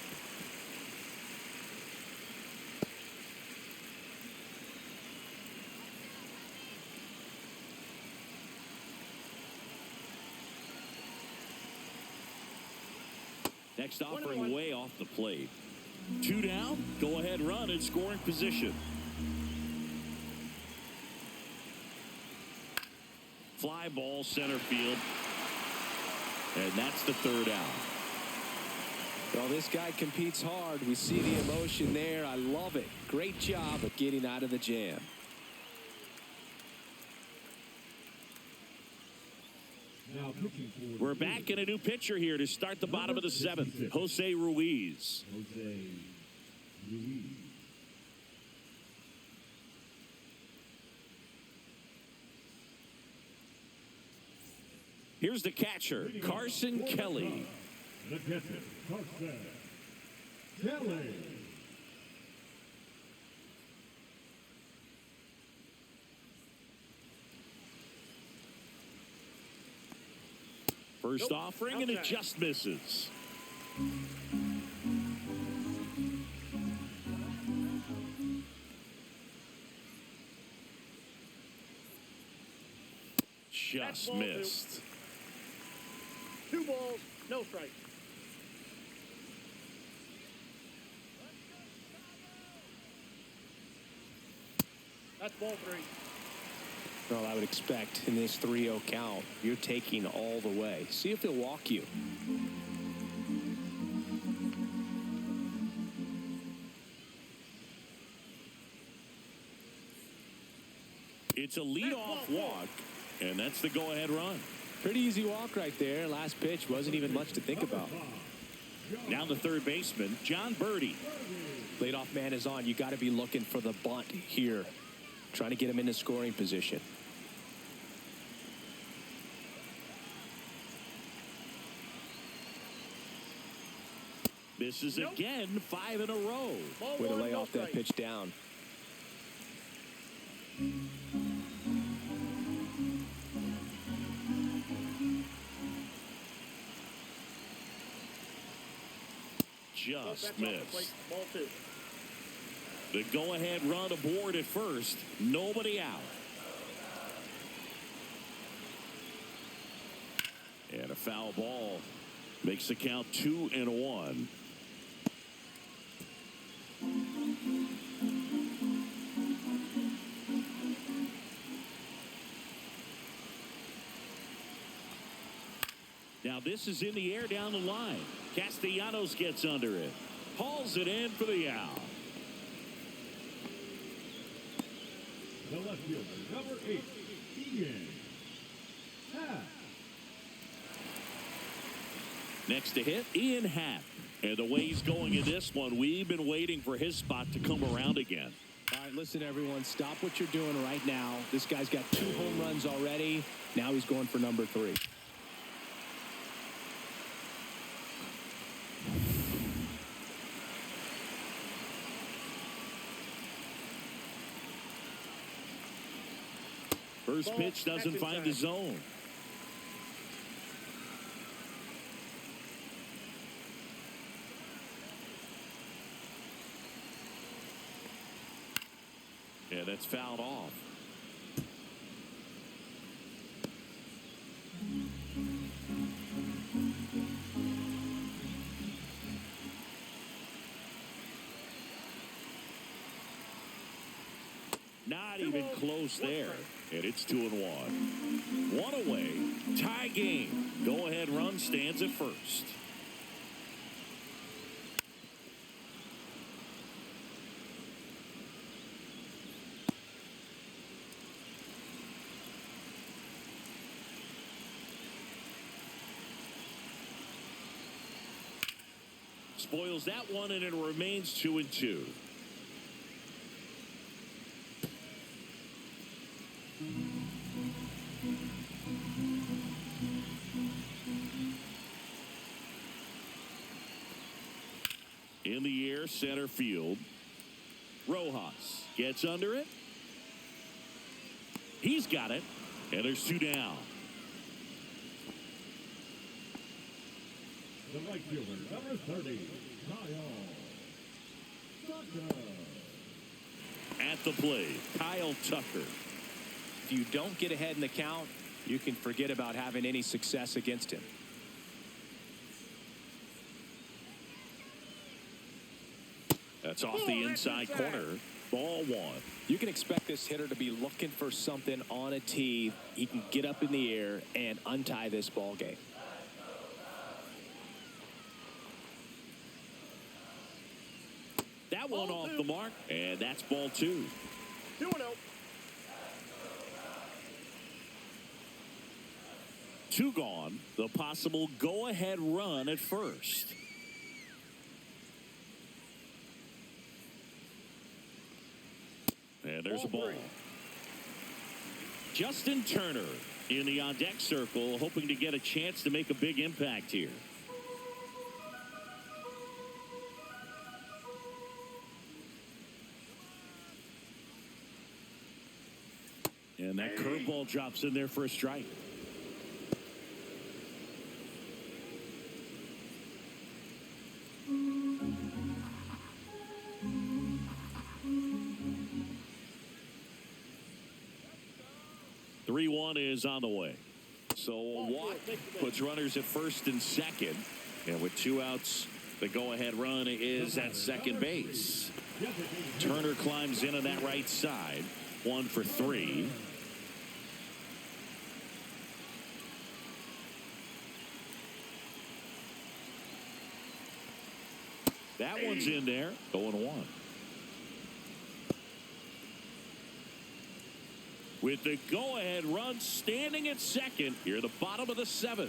Next offering way off the plate. 2 down, go ahead run in scoring position. Fly ball center field. And that's the third out.
Well, this guy competes hard. We see the emotion there. I love it. Great job of getting out of the jam.
Now pitching for
We're back in a new pitcher here to start the bottom of the seventh. Jose Ruiz.
Jose Ruiz.
Here's the catcher, Carson Kelly.
The catcher, Carson Kelly.
First offering, and it just misses. Just missed.
2 balls, no strikes. That's ball 3.
Well, I would expect in this 3-0 count, you're taking all the way. See if he'll walk you.
It's a leadoff walk, and that's the go-ahead run.
Pretty easy walk right there. Last pitch wasn't even much to think about.
Now the third baseman, John Birdie.
Leadoff man is on. You got to be looking for the bunt here. Trying to get him into scoring position.
Misses again, 5 in a row.
Way to lay off that pitch down.
Just missed.
Ball 2.
The go-ahead run aboard at first. Nobody out. And a foul ball makes the count 2-1. Now this is in the air down the line. Castellanos gets under it. Hauls it in for the out.
The left fielder, number 8, Ian Happ.
Next to hit, Ian Happ. And the way he's going in this one, we've been waiting for his spot to come around again.
All right, listen, everyone. Stop what you're doing right now. This guy's got 2 home runs already. Now he's going for number 3.
First pitch doesn't find the zone. Yeah, that's fouled off. Not even close there. And it's 2-1. 1 away. Tie game. Go-ahead run stands at first. Spoils that one, and it remains 2-2. In the air, center field. Rojas gets under it. He's got it, and there's 2 down.
The right fielder, number 30, Kyle Tucker.
At the plate, Kyle Tucker.
If you don't get ahead in the count, you can forget about having any success against him.
That's off the inside corner. Ball one.
You can expect this hitter to be looking for something on a tee. He can get up in the air and untie this ball game.
That one off the mark, and that's ball two.
2-0.
2 gone. The possible go-ahead run at first. And there's a ball. Justin Turner in the on-deck circle, hoping to get a chance to make a big impact here. And that curveball drops in there for a strike. One is on the way. So Watt puts runners at first and second. And with 2 outs, the go-ahead run is at second base. Turner climbs in on that right side. 1 for 3. That one's in there. 0-1. With the go-ahead run standing at second here at the bottom of the 7th.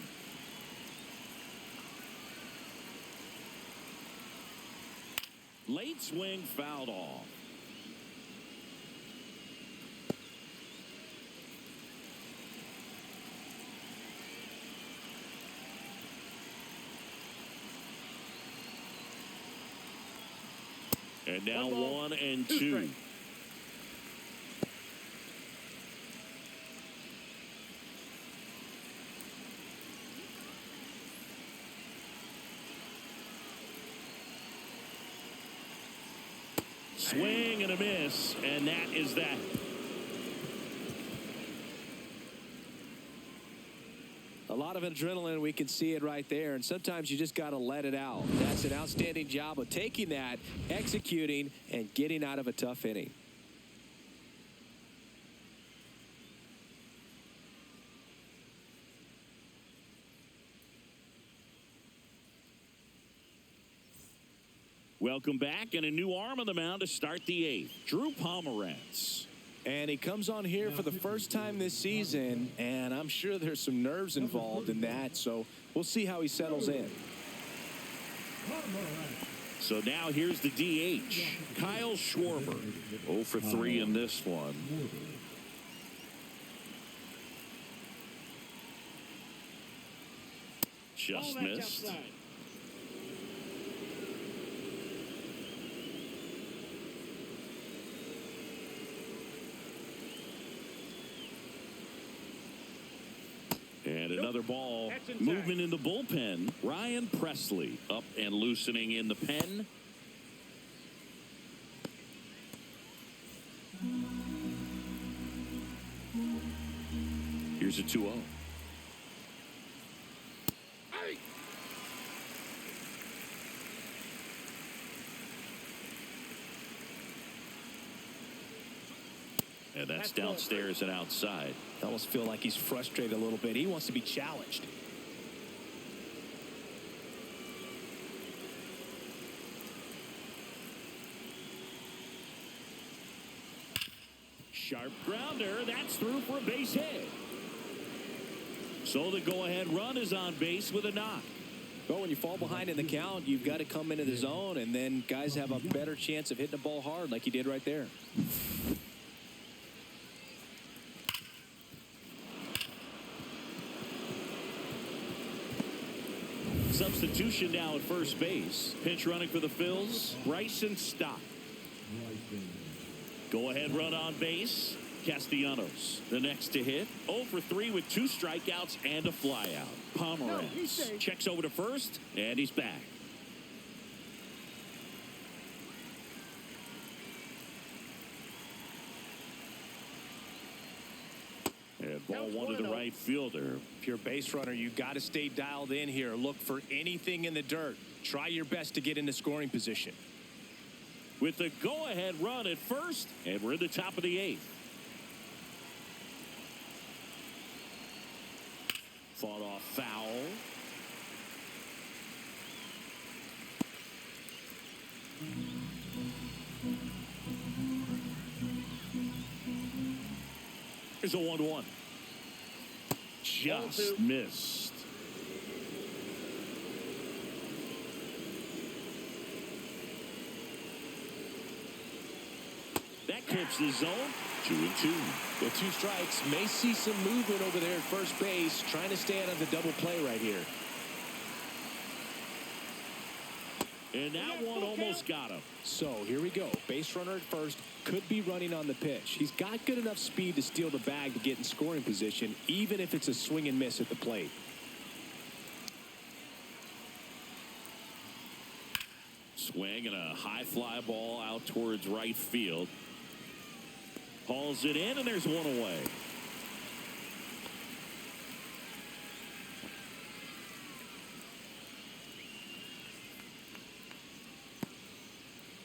Late swing fouled off. And now 1 and 2. Swing and a miss, and that is that.
A lot of adrenaline, we can see it right there, and sometimes you just got to let it out. That's an outstanding job of taking that, executing, and getting out of a tough inning.
Welcome back, and a new arm on the mound to start the 8th. Drew Pomeranz.
And he comes on here for the first time this season, and I'm sure there's some nerves involved in that, so we'll see how he settles in.
So now here's the DH, Kyle Schwarber. 0 for 3 in this one. Just missed. And another ball. Movement in the bullpen. Ryan Presley up and loosening in the pen. Here's a 2-0. And that's downstairs and outside.
I almost feel like he's frustrated a little bit. He wants to be challenged.
Sharp grounder. That's through for a base hit. So the go-ahead run is on base with a knock.
Well, when you fall behind in the count, you've got to come into the zone, and then guys have a better chance of hitting the ball hard like he did right there.
Substitution now at first base. Pinch running for the Phillies. Bryson Stott. Go ahead run on base. Castellanos the next to hit. 0 for 3 with 2 strikeouts and a flyout. Pomeranz checks over to first, and he's back. And ball 1 to the right fielder.
If you're a base runner, you got to stay dialed in here. Look for anything in the dirt. Try your best to get into scoring position.
with the go-ahead run at first, and we're in the top of the 8th. Fought off foul. Here's a 1-1. Just missed. That clips the zone. 2-2.
With 2 strikes, may see some movement over there at first base, trying to stay out of the double play right here.
And that one almost got him.
So here we go. Base runner at first, could be running on the pitch. He's got good enough speed to steal the bag to get in scoring position, even if it's a swing and miss at the plate.
Swing and a high fly ball out towards right field. Hauls it in, and there's one away.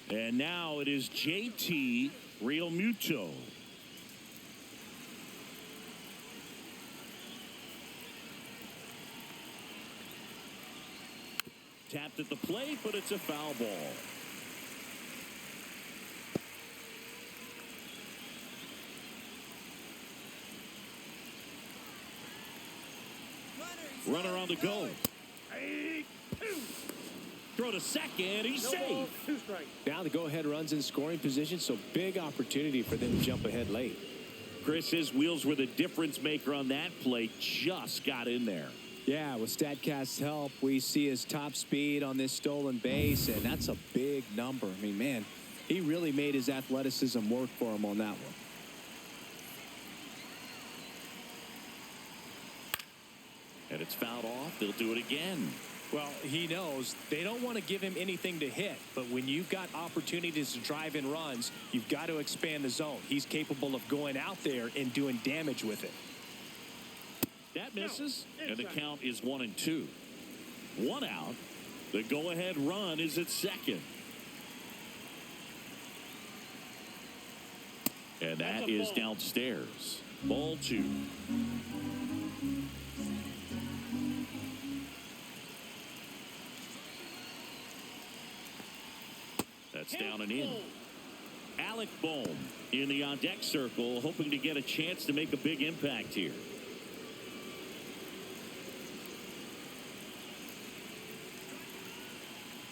And now it is JT Realmuto. Tapped at the plate, but it's a foul ball. Runner on the go. Throw to second. He's safe.
2 strikes.
Now the go-ahead runs in scoring position, so big opportunity for them to jump ahead late.
Chris, his wheels were the difference maker on that play. Just got in there.
Yeah, with StatCast's help, we see his top speed on this stolen base, and that's a big number. I mean, man, he really made his athleticism work for him on that one.
And it's fouled off. They'll do it again.
Well, he knows they don't want to give him anything to hit, but when you've got opportunities to drive in runs, you've got to expand the zone. He's capable of going out there and doing damage with it.
That misses, and the count is 1-2. 1 out. The go-ahead run is at second. And that is downstairs. Ball 2. That's down and in. Alec Bohm in the on-deck circle, hoping to get a chance to make a big impact here.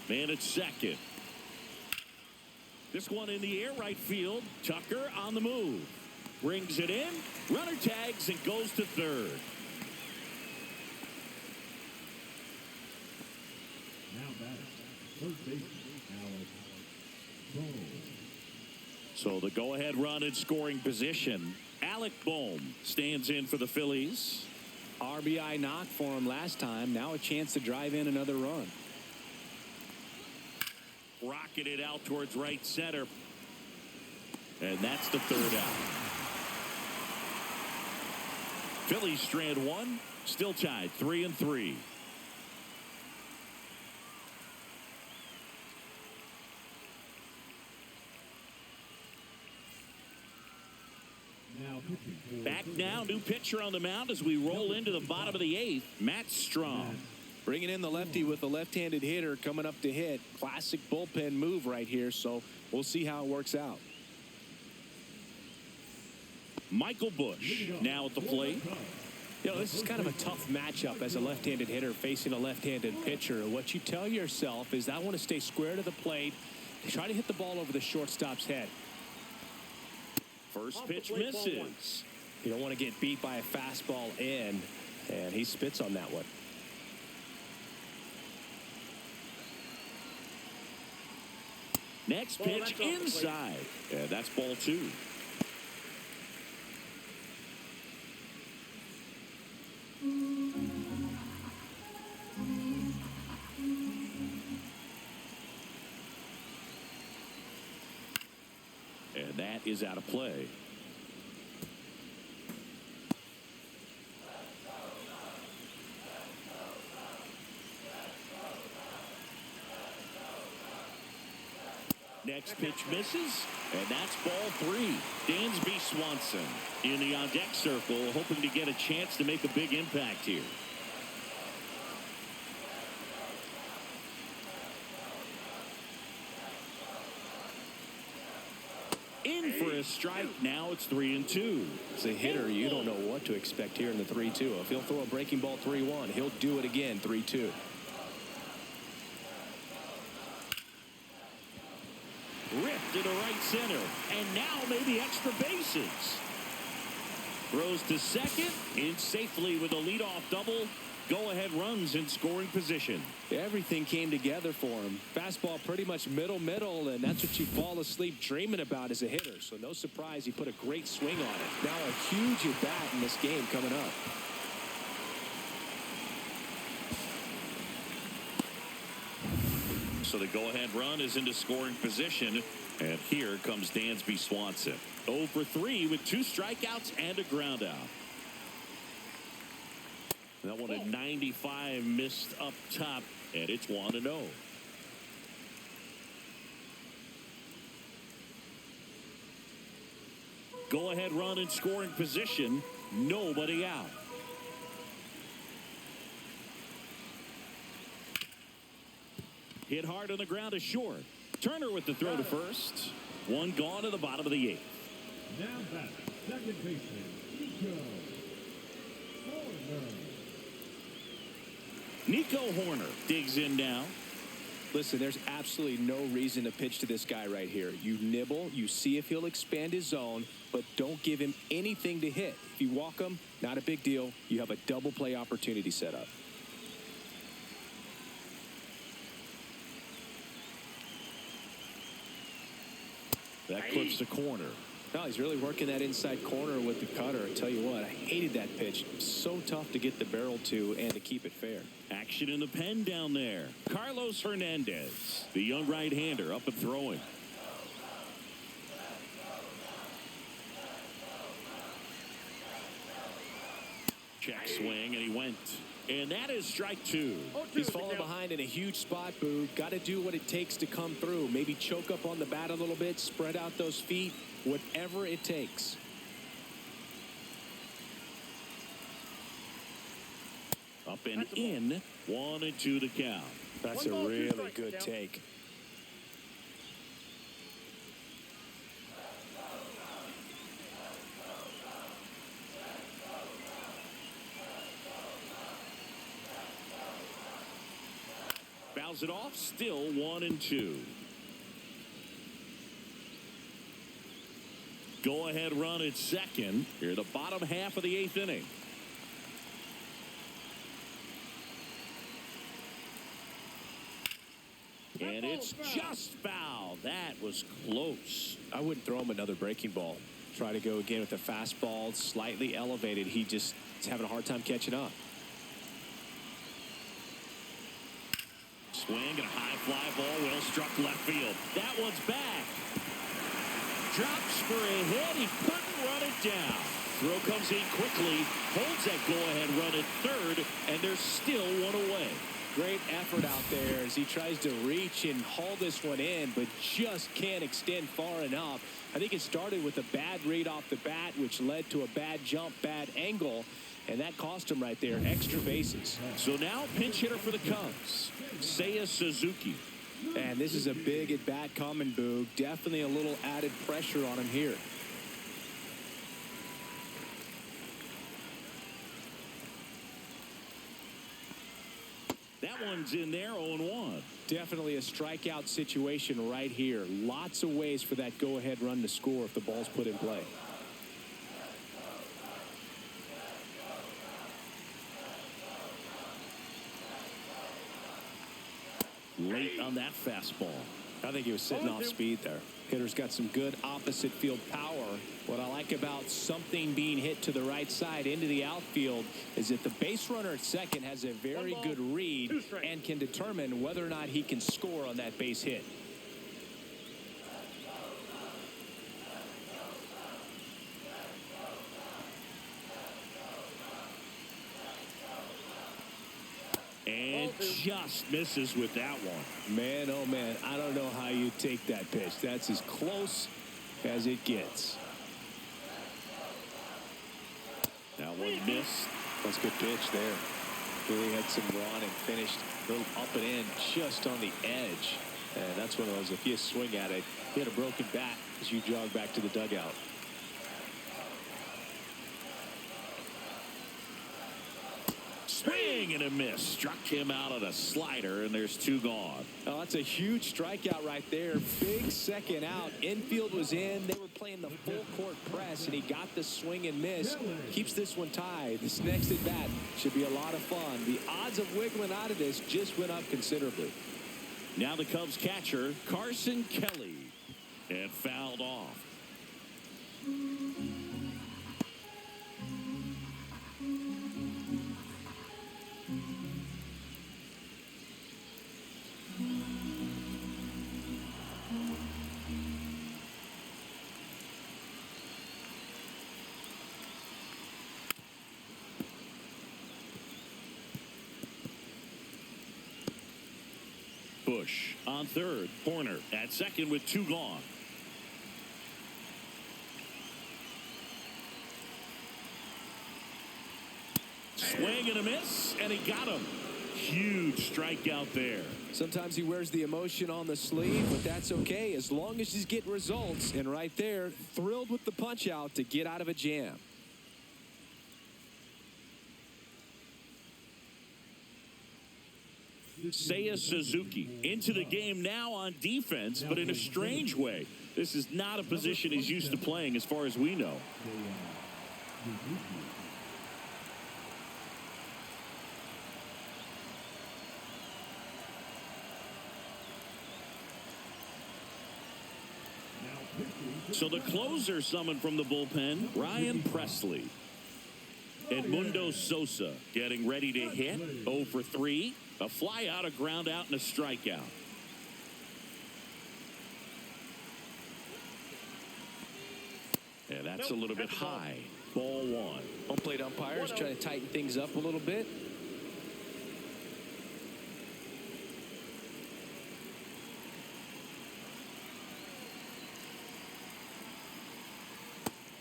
Man at second. This one in the air right field. Tucker on the move. Brings it in. Runner tags and goes to third.
Now batting, third baseman, Alec Bohm.
So the go-ahead run in scoring position. Alec Bohm stands in for the Phillies.
RBI knock for him last time. Now a chance to drive in another run.
Rocketed out towards right center. And that's the third out. Phillies strand 1. Still tied 3-3.
Now pitching for
Back now, new pitcher on the mound as we roll into the bottom of the 8th. Matt Strong.
Bringing in the lefty with a left-handed hitter coming up to hit. Classic bullpen move right here, so we'll see how it works out.
Michael Busch now at the plate.
You know, this is kind of a tough matchup as a left-handed hitter facing a left-handed pitcher. What you tell yourself is I want to stay square to the plate, try to hit the ball over the shortstop's head.
First pitch misses.
You don't want to get beat by a fastball in, and he spits on that one.
Next pitch inside. Yeah, that's ball 2. And that is out of play. Next pitch misses, and that's ball 3. Dansby Swanson in the on-deck circle, hoping to get a chance to make a big impact here. In for a strike. Now it's 3-2.
As a hitter, you don't know what to expect here in the 3-2. If he'll throw a breaking ball 3-1, he'll do it again 3-2.
Ripped into right center, and now maybe extra bases. Throws to second, in safely with a leadoff double. Go-ahead runs in scoring position.
Everything came together for him. Fastball pretty much middle, and that's what you fall asleep dreaming about as a hitter. So no surprise he put a great swing on it. Now a huge at-bat in this game coming up.
So the go-ahead run is into scoring position. And here comes Dansby Swanson. 0 for 3 with 2 strikeouts and a ground out. That one at 95 missed up top, and it's 1-0. Go-ahead run in scoring position. Nobody out. Hit hard on the ground is short. Turner with the throw to first. One gone in the bottom of the 8th.
Now back, second baseman,
Nico Hoerner digs in now.
Listen, there's absolutely no reason to pitch to this guy right here. You nibble, you see if he'll expand his zone, but don't give him anything to hit. If you walk him, not a big deal. You have a double play opportunity set up.
That clips the corner.
No, he's really working that inside corner with the cutter. I tell you what, I hated that pitch. So tough to get the barrel to and to keep it fair.
Action in the pen down there. Carlos Hernandez, the young right-hander, up and throwing. Check swing, and he went. And that is strike 2.
He's falling behind in a huge spot, Boo. Got to do what it takes to come through. Maybe choke up on the bat a little bit, spread out those feet, whatever it takes.
Up and in. 1-2 the count.
That's a really good take.
Fouls it off. Still 1-2. Go ahead run at second. Here the bottom half of the 8th inning. And it's just foul. That was close.
I wouldn't throw him another breaking ball. Try to go again with a fastball slightly elevated. He just is having a hard time catching up.
Swing and a high fly ball, well struck left field. That one's back. Drops for a hit. He couldn't run it down. Throw comes in quickly, holds that go-ahead run at third, and there's still one away.
Great effort out there as he tries to reach and haul this one in, but just can't extend far enough. I think it started with a bad read off the bat, which led to a bad jump, bad angle, and that cost him right there. Extra bases.
So now pinch hitter for the Cubs, Seiya Suzuki.
And this is a big at-bat coming, Boog. Definitely a little added pressure on him here.
That one's in there, 0-1.
Definitely a strikeout situation right here. Lots of ways for that go-ahead run to score if the ball's put in play.
Late on that fastball.
I think he was sitting off speed there. Hitter's got some good opposite field power. What I like about something being hit to the right side into the outfield is that the base runner at second has a very good read and can determine whether or not he can score on that base hit.
And just misses with that one.
Man, oh man, I don't know how you take that pitch. That's as close as it gets.
That one missed.
That's a good pitch there. Really had some run and finished a little up and in just on the edge. And that's one of those, if you swing at it, you had a broken bat as you jog back to the dugout.
Swing and a miss. Struck him out on a slider, and there's 2 gone.
Oh, that's a huge strikeout right there. Big second out. Infield was in. They were playing the full court press, and he got the swing and miss. Keeps this one tied. This next at bat should be a lot of fun. The odds of wiggling out of this just went up considerably.
Now the Cubs catcher, Carson Kelly, and fouled off. Bush on third. Horner at second with 2 gone. Swing and a miss, and he got him. Huge strikeout there.
Sometimes he wears the emotion on the sleeve, but that's okay as long as he's getting results. And right there, thrilled with the punch out to get out of a jam.
Seiya Suzuki into the game now on defense, but in a strange way. This is not a position he's used to playing as far as we know. So the closer summoned from the bullpen, Ryan Presley. Edmundo Sosa getting ready to hit. 0 for 3. A fly out, a ground out, and a strikeout. And that's a little bit high. Ball 1.
Home plate umpires trying to tighten things up a little bit.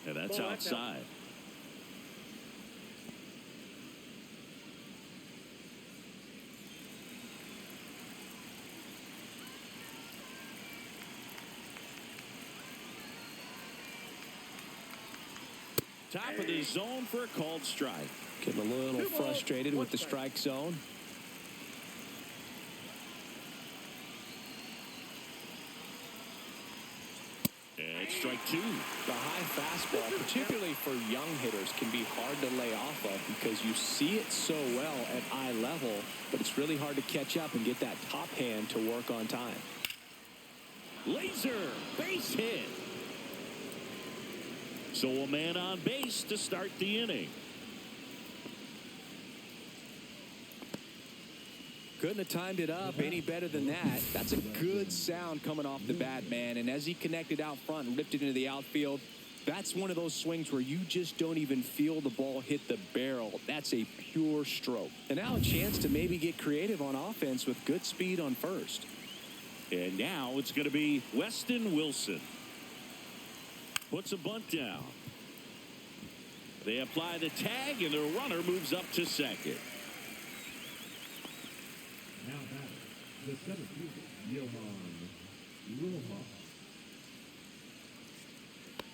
And that's outside. Top of the zone for a called strike.
Getting a little frustrated with the strike zone.
And strike 2.
The high fastball, particularly for young hitters, can be hard to lay off of because you see it so well at eye level, but it's really hard to catch up and get that top hand to work on time.
Laser base hit. So a man on base to start the inning.
Couldn't have timed it up any better than that. That's a good sound coming off the bat, man. And as he connected out front and ripped it into the outfield, that's one of those swings where you just don't even feel the ball hit the barrel. That's a pure stroke. And now a chance to maybe get creative on offense with good speed on first.
And now it's going to be Weston Wilson. Puts a bunt down. They apply the tag, and the runner moves up to second.
Now batting, the center fielder, Johan Rojas.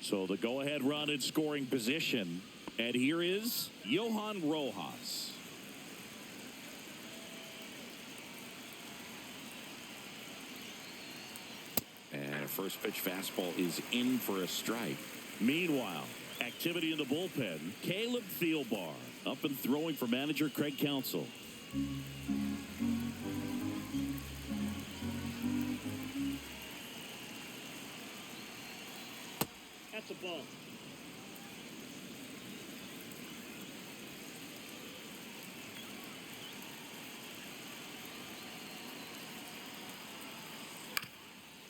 So the go-ahead run in scoring position. And here is Johan Rojas. And first pitch fastball is in for a strike. Meanwhile, activity in the bullpen. Caleb Thielbar up and throwing for manager Craig Counsell.
That's a ball.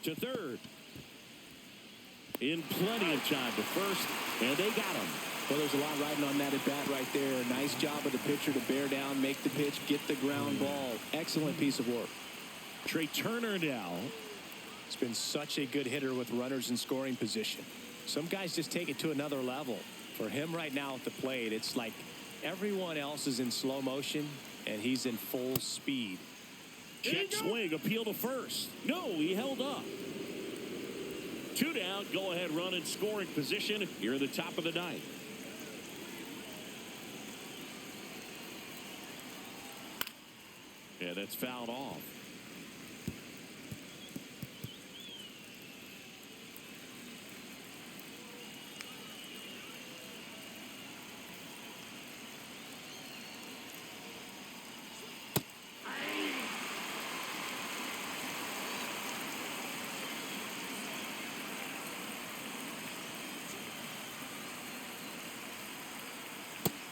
To third. In plenty of time to first, and they got him.
Well, there's a lot riding on that at bat right there. Nice job of the pitcher to bear down, make the pitch, get the ground ball. Excellent piece of work.
Trey Turner now.
It's been such a good hitter with runners in scoring position. Some guys just take it to another level. For him right now at the plate, it's like everyone else is in slow motion, and he's in full speed.
Check swing, appeal to first. No, he held up. 2 down, go-ahead run in scoring position here at the top of the ninth. Yeah, that's fouled off.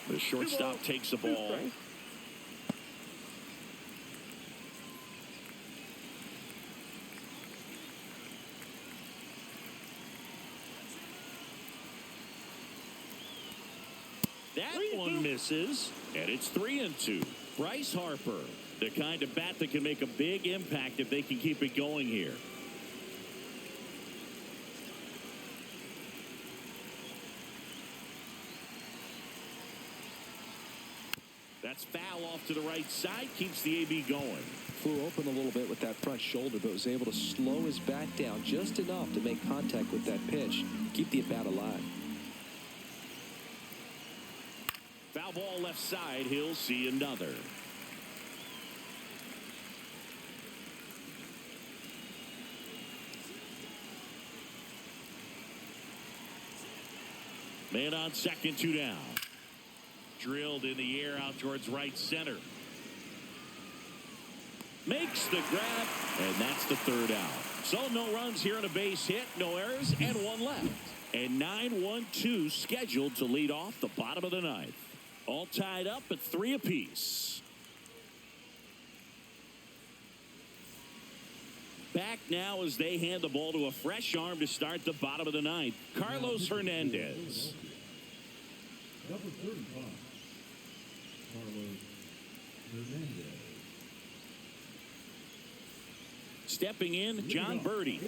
The shortstop takes the ball. That one misses, and it's 3-2. Bryce Harper, the kind of bat that can make a big impact if they can keep it going here. That's foul off to the right side, keeps the AB going.
Flew open a little bit with that front shoulder, but was able to slow his bat down just enough to make contact with that pitch, keep the at-bat alive.
Foul ball left side, he'll see another. Man on second, 2 down. Drilled in the air out towards right center. Makes the grab, and that's the 3rd out. So no runs here on a base hit, no errors, and 1 left. And 9-1-2 scheduled to lead off the bottom of the 9th. All tied up at 3 apiece. Back now as they hand the ball to a fresh arm to start the bottom of the 9th. Carlos Hernandez.
Number 35, Carlos Hernandez.
Stepping in, John Birdie.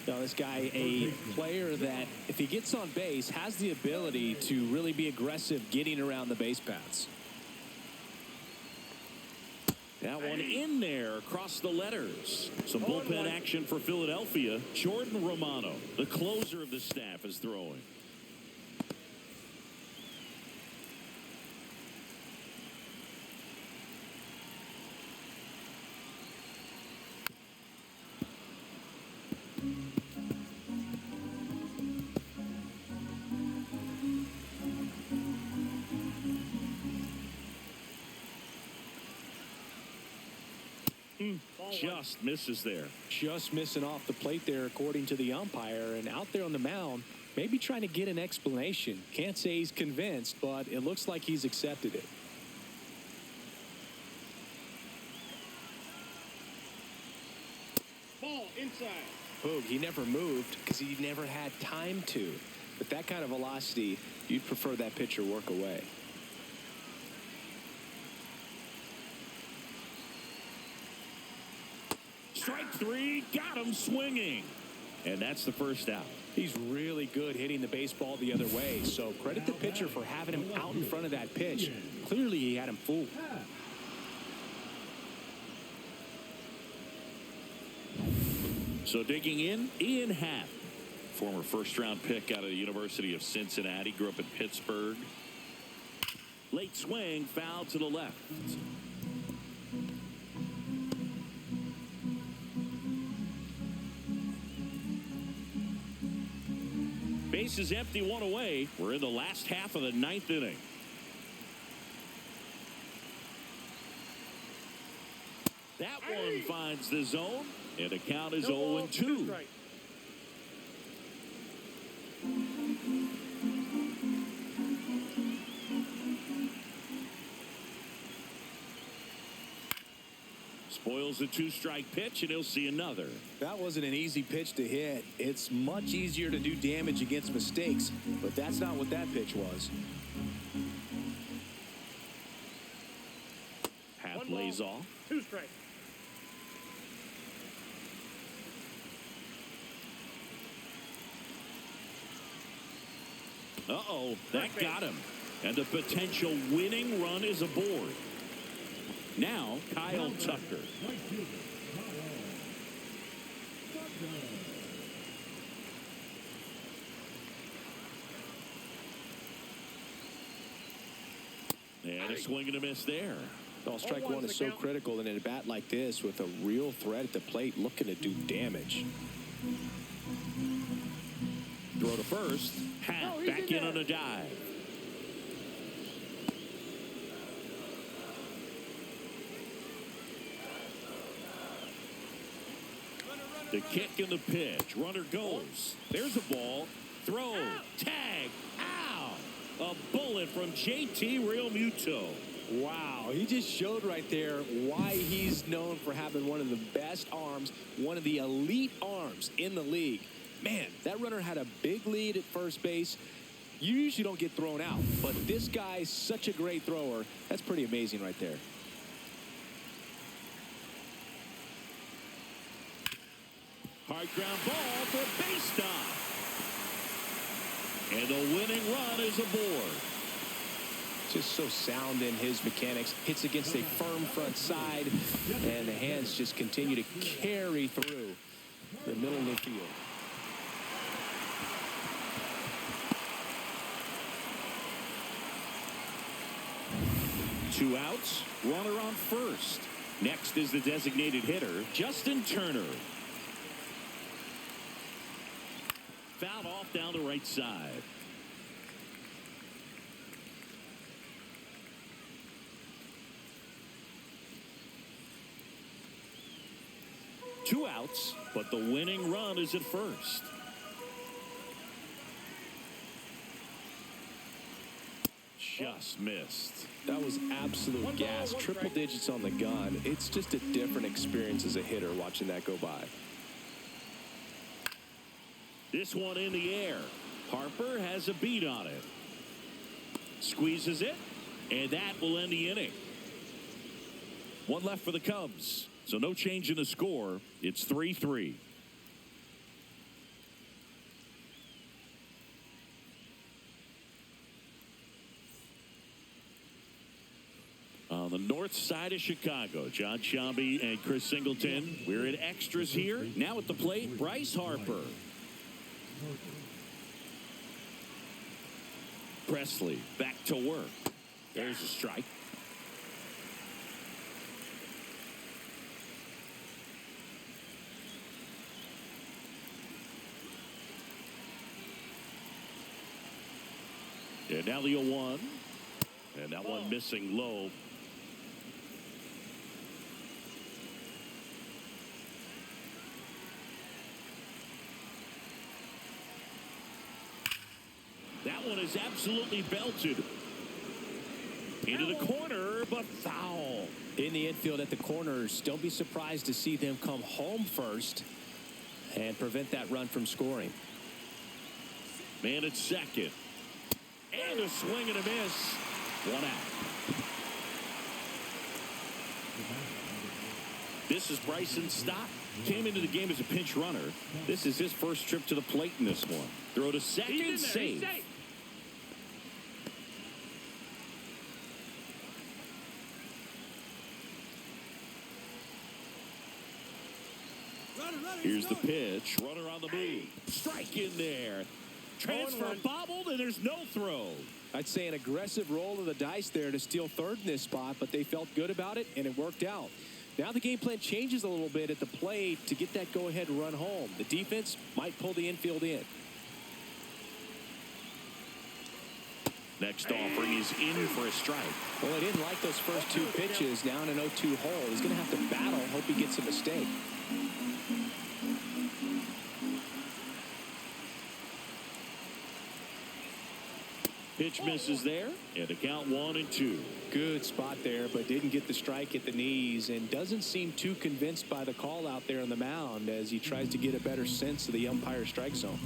Now, this guy, a player that, if he gets on base, has the ability to really be aggressive getting around the base paths.
That one in there across the letters. Some bullpen action for Philadelphia. Jordan Romano, the closer of the staff, is throwing. Just misses there.
Just missing off the plate there, according to the umpire. And out there on the mound, maybe trying to get an explanation. Can't say he's convinced, but it looks like he's accepted it.
Ball inside.
Boog, he never moved because he never had time to. With that kind of velocity, you'd prefer that pitcher work away.
Strike 3, got him swinging. And that's the 1st out.
He's really good hitting the baseball the other way, so credit the pitcher for having him out in front of that pitch. Clearly, he had him fooled.
So digging in, Ian Happ, former first-round pick out of the University of Cincinnati, grew up in Pittsburgh. Late swing, foul to the left. Base is empty, 1 away. We're in the last half of the 9th inning. That one finds the zone, and the count is 0-2. Spoils the 2-strike pitch, and he'll see another.
That wasn't an easy pitch to hit. It's much easier to do damage against mistakes, but that's not what that pitch was.
Half lays off.
2 strikes.
Uh-oh, that got him. And the potential winning run is aboard. Now, Kyle Tucker. And a swing and a miss there.
Well, strike one is so critical in a bat like this with a real threat at the plate looking to do damage.
Throw to first. Half back in on a dive. The kick and the pitch. Runner goes. There's a ball. Throw. Tag. Ow. A bullet from JT Realmuto.
Wow, he just showed right there why he's known for having one of the best arms, one of the elite arms in the league. Man, that runner had a big lead at first base. You usually don't get thrown out, but this guy's such a great thrower. That's pretty amazing right there.
Hard ground ball for a base stop. And the winning run is aboard.
Just so sound in his mechanics. Hits against a firm front side, and the hands just continue to carry through the middle of the field.
Two outs, runner on first. Next is the designated hitter, Justin Turner. Fouled off down the right side. Two outs, but the winning run is at first. Just missed.
That was absolute gas. Triple digits on the gun. It's just a different experience as a hitter watching that go by.
This one in the air. Harper has a beat on it. Squeezes it, and that will end the inning. One left for the Cubs, so no change in the score. It's 3-3. On the north side of Chicago, John Shambi and Chris Singleton. We're in extras here. Now at the plate, Bryce Harper. Presley back to work. There's a strike. And now the 0-1. And that one missing low. That one is absolutely belted into the corner, but foul.
In the infield at the corners, don't be surprised to see them come home first and prevent that run from scoring.
Man at second. And a swing and a miss. One out. This is Bryson Stott. Came into the game as a pinch runner. This is his first trip to the plate in this one. Throw to second, save. Here's the pitch. Runner on the move. Strike in there. Transfer bobbled, and there's no throw.
I'd say an aggressive roll of the dice there to steal third in this spot, but they felt good about it, and it worked out. Now the game plan changes a little bit at the plate to get that go-ahead run home. The defense might pull the infield in.
Next offering is in for a strike.
Well, he didn't like those first two pitches down an 0-2 hole. He's going to have to battle, hope he gets a mistake.
Pitch misses there, and the count 1-2.
Good spot there, but didn't get the strike at the knees and doesn't seem too convinced by the call out there on the mound as he tries to get a better sense of the umpire strike zone.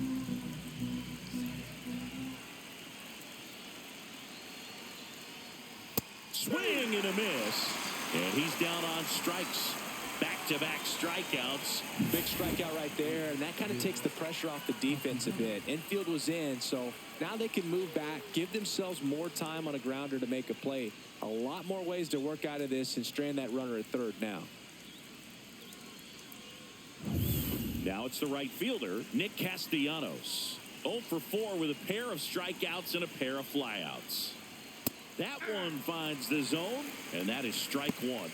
Swing and a miss, and he's down on strikes. Back-to-back strikeouts.
Big strikeout right there, and that kind of takes the pressure off the defense a bit. Infield was in, so now they can move back, give themselves more time on a grounder to make a play. A lot more ways to work out of this and strand that runner at third now.
Now it's the right fielder, Nick Castellanos. 0 for 4 with a pair of strikeouts and a pair of flyouts. That one finds the zone, and that is strike one.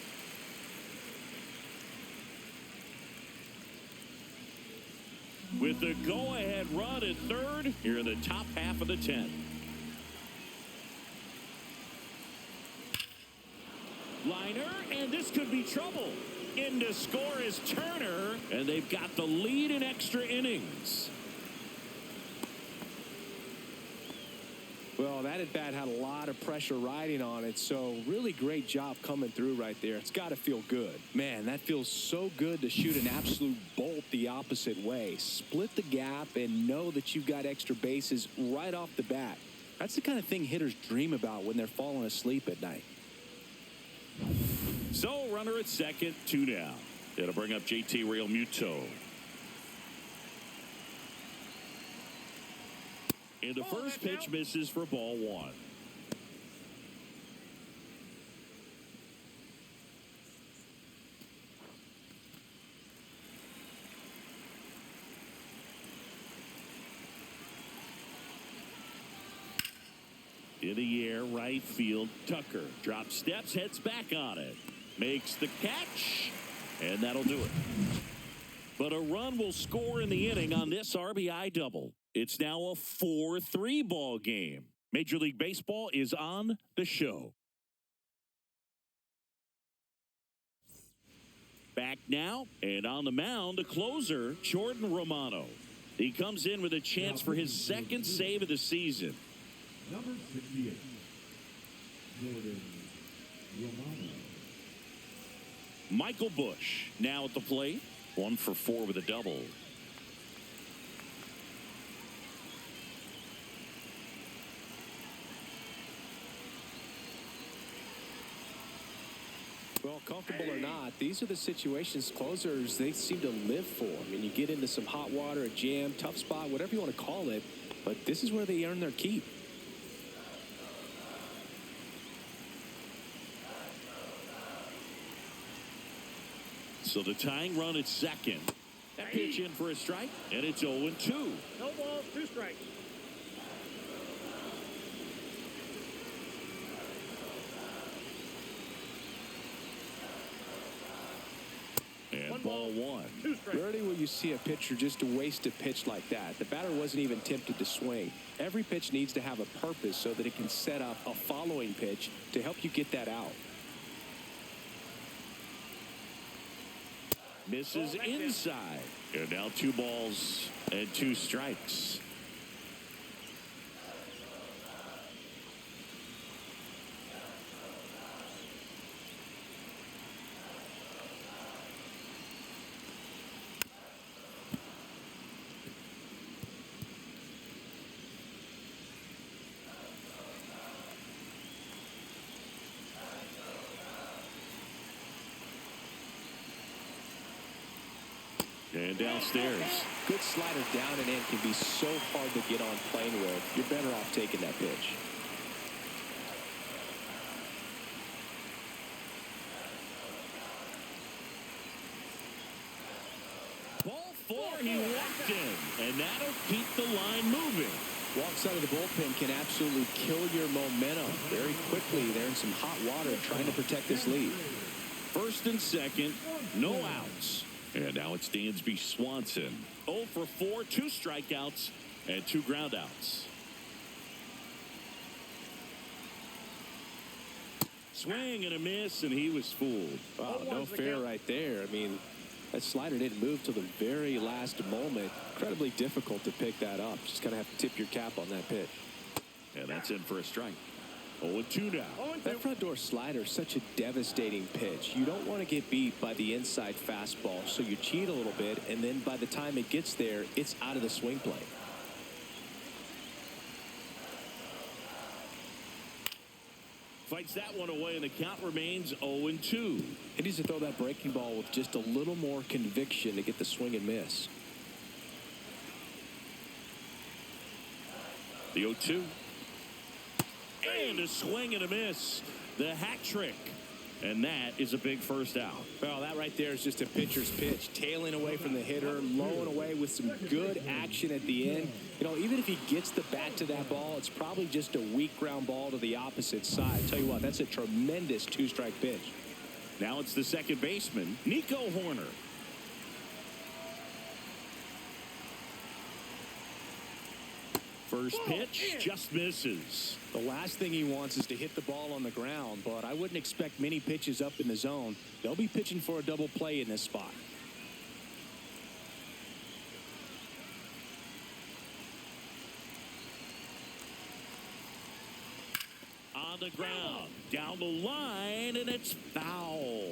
With the go-ahead run at third, here in the top half of the 10th. Liner, and this could be trouble. In to score is Turner, and they've got the lead in extra innings.
Well, that at-bat had a lot of pressure riding on it, so really great job coming through right there. It's got to feel good. Man, that feels so good to shoot an absolute bolt the opposite way. Split the gap and know that you've got extra bases right off the bat. That's the kind of thing hitters dream about when they're falling asleep at night.
So, runner at second, 2 down. It'll bring up JT Realmuto. And the first pitch misses for ball 1. In the air, right field, Tucker drops steps, heads back on it. Makes the catch, and that'll do it. But a run will score in the inning on this RBI double. It's now a 4-3 ball game. Major League Baseball is on the show. Back now, and on the mound, the closer, Jordan Romano. He comes in with a chance for his second save of the season.
Number 68, Jordan Romano.
Michael Busch now at the plate. 1 for 4 with a double.
Well, comfortable or not, these are the situations closers they seem to live for. I mean, you get into some hot water, a jam, tough spot, whatever you want to call it, but this is where they earn their keep.
So the tying run at second. That pitch in for a strike, and it's 0-2.
No balls, 2 strikes.
And ball 1.
2 strikes.
Rarely will you see a pitcher just waste a pitch like that. The batter wasn't even tempted to swing. Every pitch needs to have a purpose so that it can set up a following pitch to help you get that out.
Misses inside. And now 2 balls and 2 strikes. And downstairs.
Good slider down and in can be so hard to get on plane with. You're better off taking that pitch.
Ball 4, he walked in. And that'll keep the line moving.
Walks out of the bullpen can absolutely kill your momentum very quickly. They're in some hot water trying to protect this lead.
First and second, no outs. And now it's Dansby Swanson. 0 for 4, 2 strikeouts, and 2 groundouts. Swing and a miss, and he was fooled.
Wow, no fair right there. I mean, that slider didn't move till the very last moment. Incredibly difficult to pick that up. Just kind of have to tip your cap on that pitch.
And that's in for a strike. 0-2 now.
That front door slider is such a devastating pitch. You don't want to get beat by the inside fastball, so you cheat a little bit, and then by the time it gets there, it's out of the swing plane.
Fights that one away, and the count remains 0-2.
He needs to throw that breaking ball with just a little more conviction to get the swing and miss.
The 0-2. And a swing and a miss. The hat trick. And that is a big first out.
Well, that right there is just a pitcher's pitch. Tailing away from the hitter, lowing away with some good action at the end. You know, even if he gets the bat to that ball, it's probably just a weak ground ball to the opposite side. Tell you what, that's a tremendous two-strike pitch.
Now it's the second baseman, Nico Horner. First pitch just misses.
The last thing he wants is to hit the ball on the ground, but I wouldn't expect many pitches up in the zone. They'll be pitching for a double play in this spot.
On the ground, down the line, and it's foul.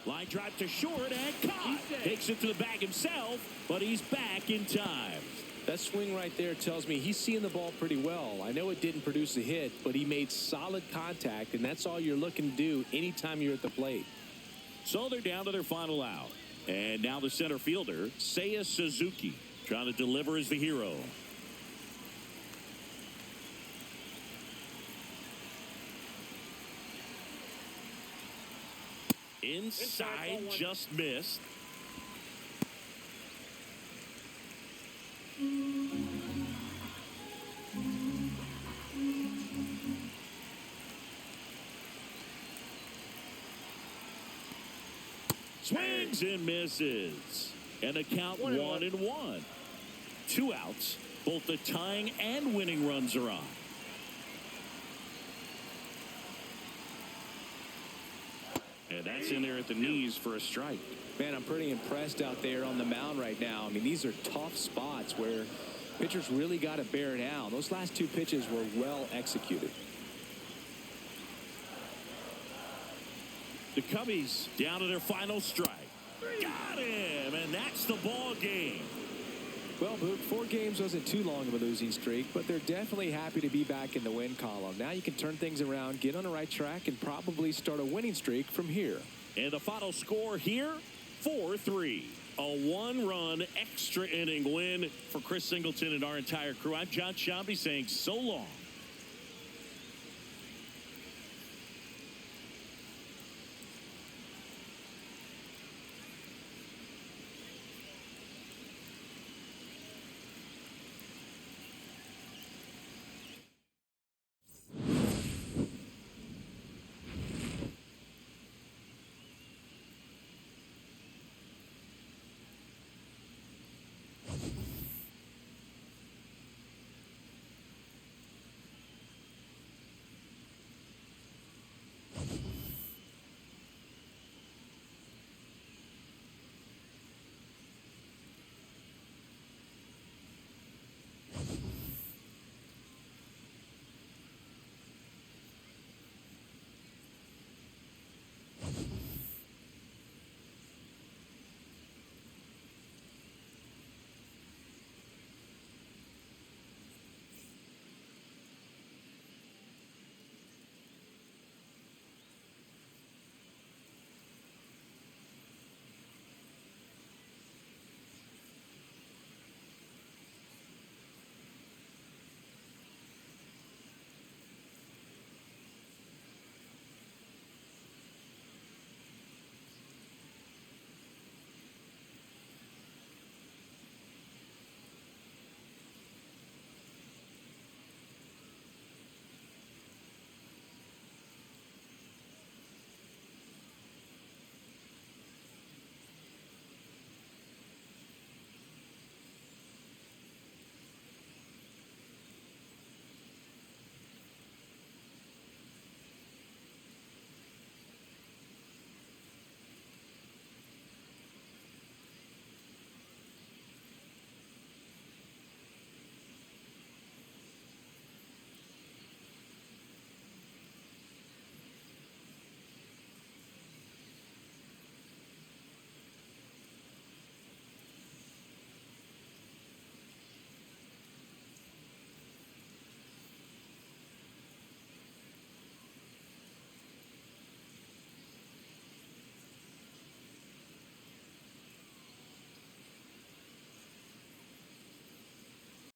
Line drive to short and caught. Takes it to the bag himself, but he's back in time.
That swing right there tells me he's seeing the ball pretty well. I know it didn't produce a hit, but he made solid contact, and that's all you're looking to do anytime you're at the plate.
So they're down to their final out. And now the center fielder, Seiya Suzuki, trying to deliver as the hero. Inside, just missed. Swings and misses. And a count 1-1. 2 outs. Both the tying and winning runs are on. And that's in there at the knees for a strike.
Man, I'm pretty impressed out there on the mound right now. I mean, these are tough spots where pitchers really got to bear down. Those last 2 pitches were well executed.
The Cubbies down to their final strike. Got him, and that's the ball game.
Well, Boog, 4 games wasn't too long of a losing streak, but they're definitely happy to be back in the win column. Now you can turn things around, get on the right track, and probably start a winning streak from here.
And the final score here, 4-3. A 1-run extra inning win for Chris Singleton and our entire crew. I'm John Shambi saying so long.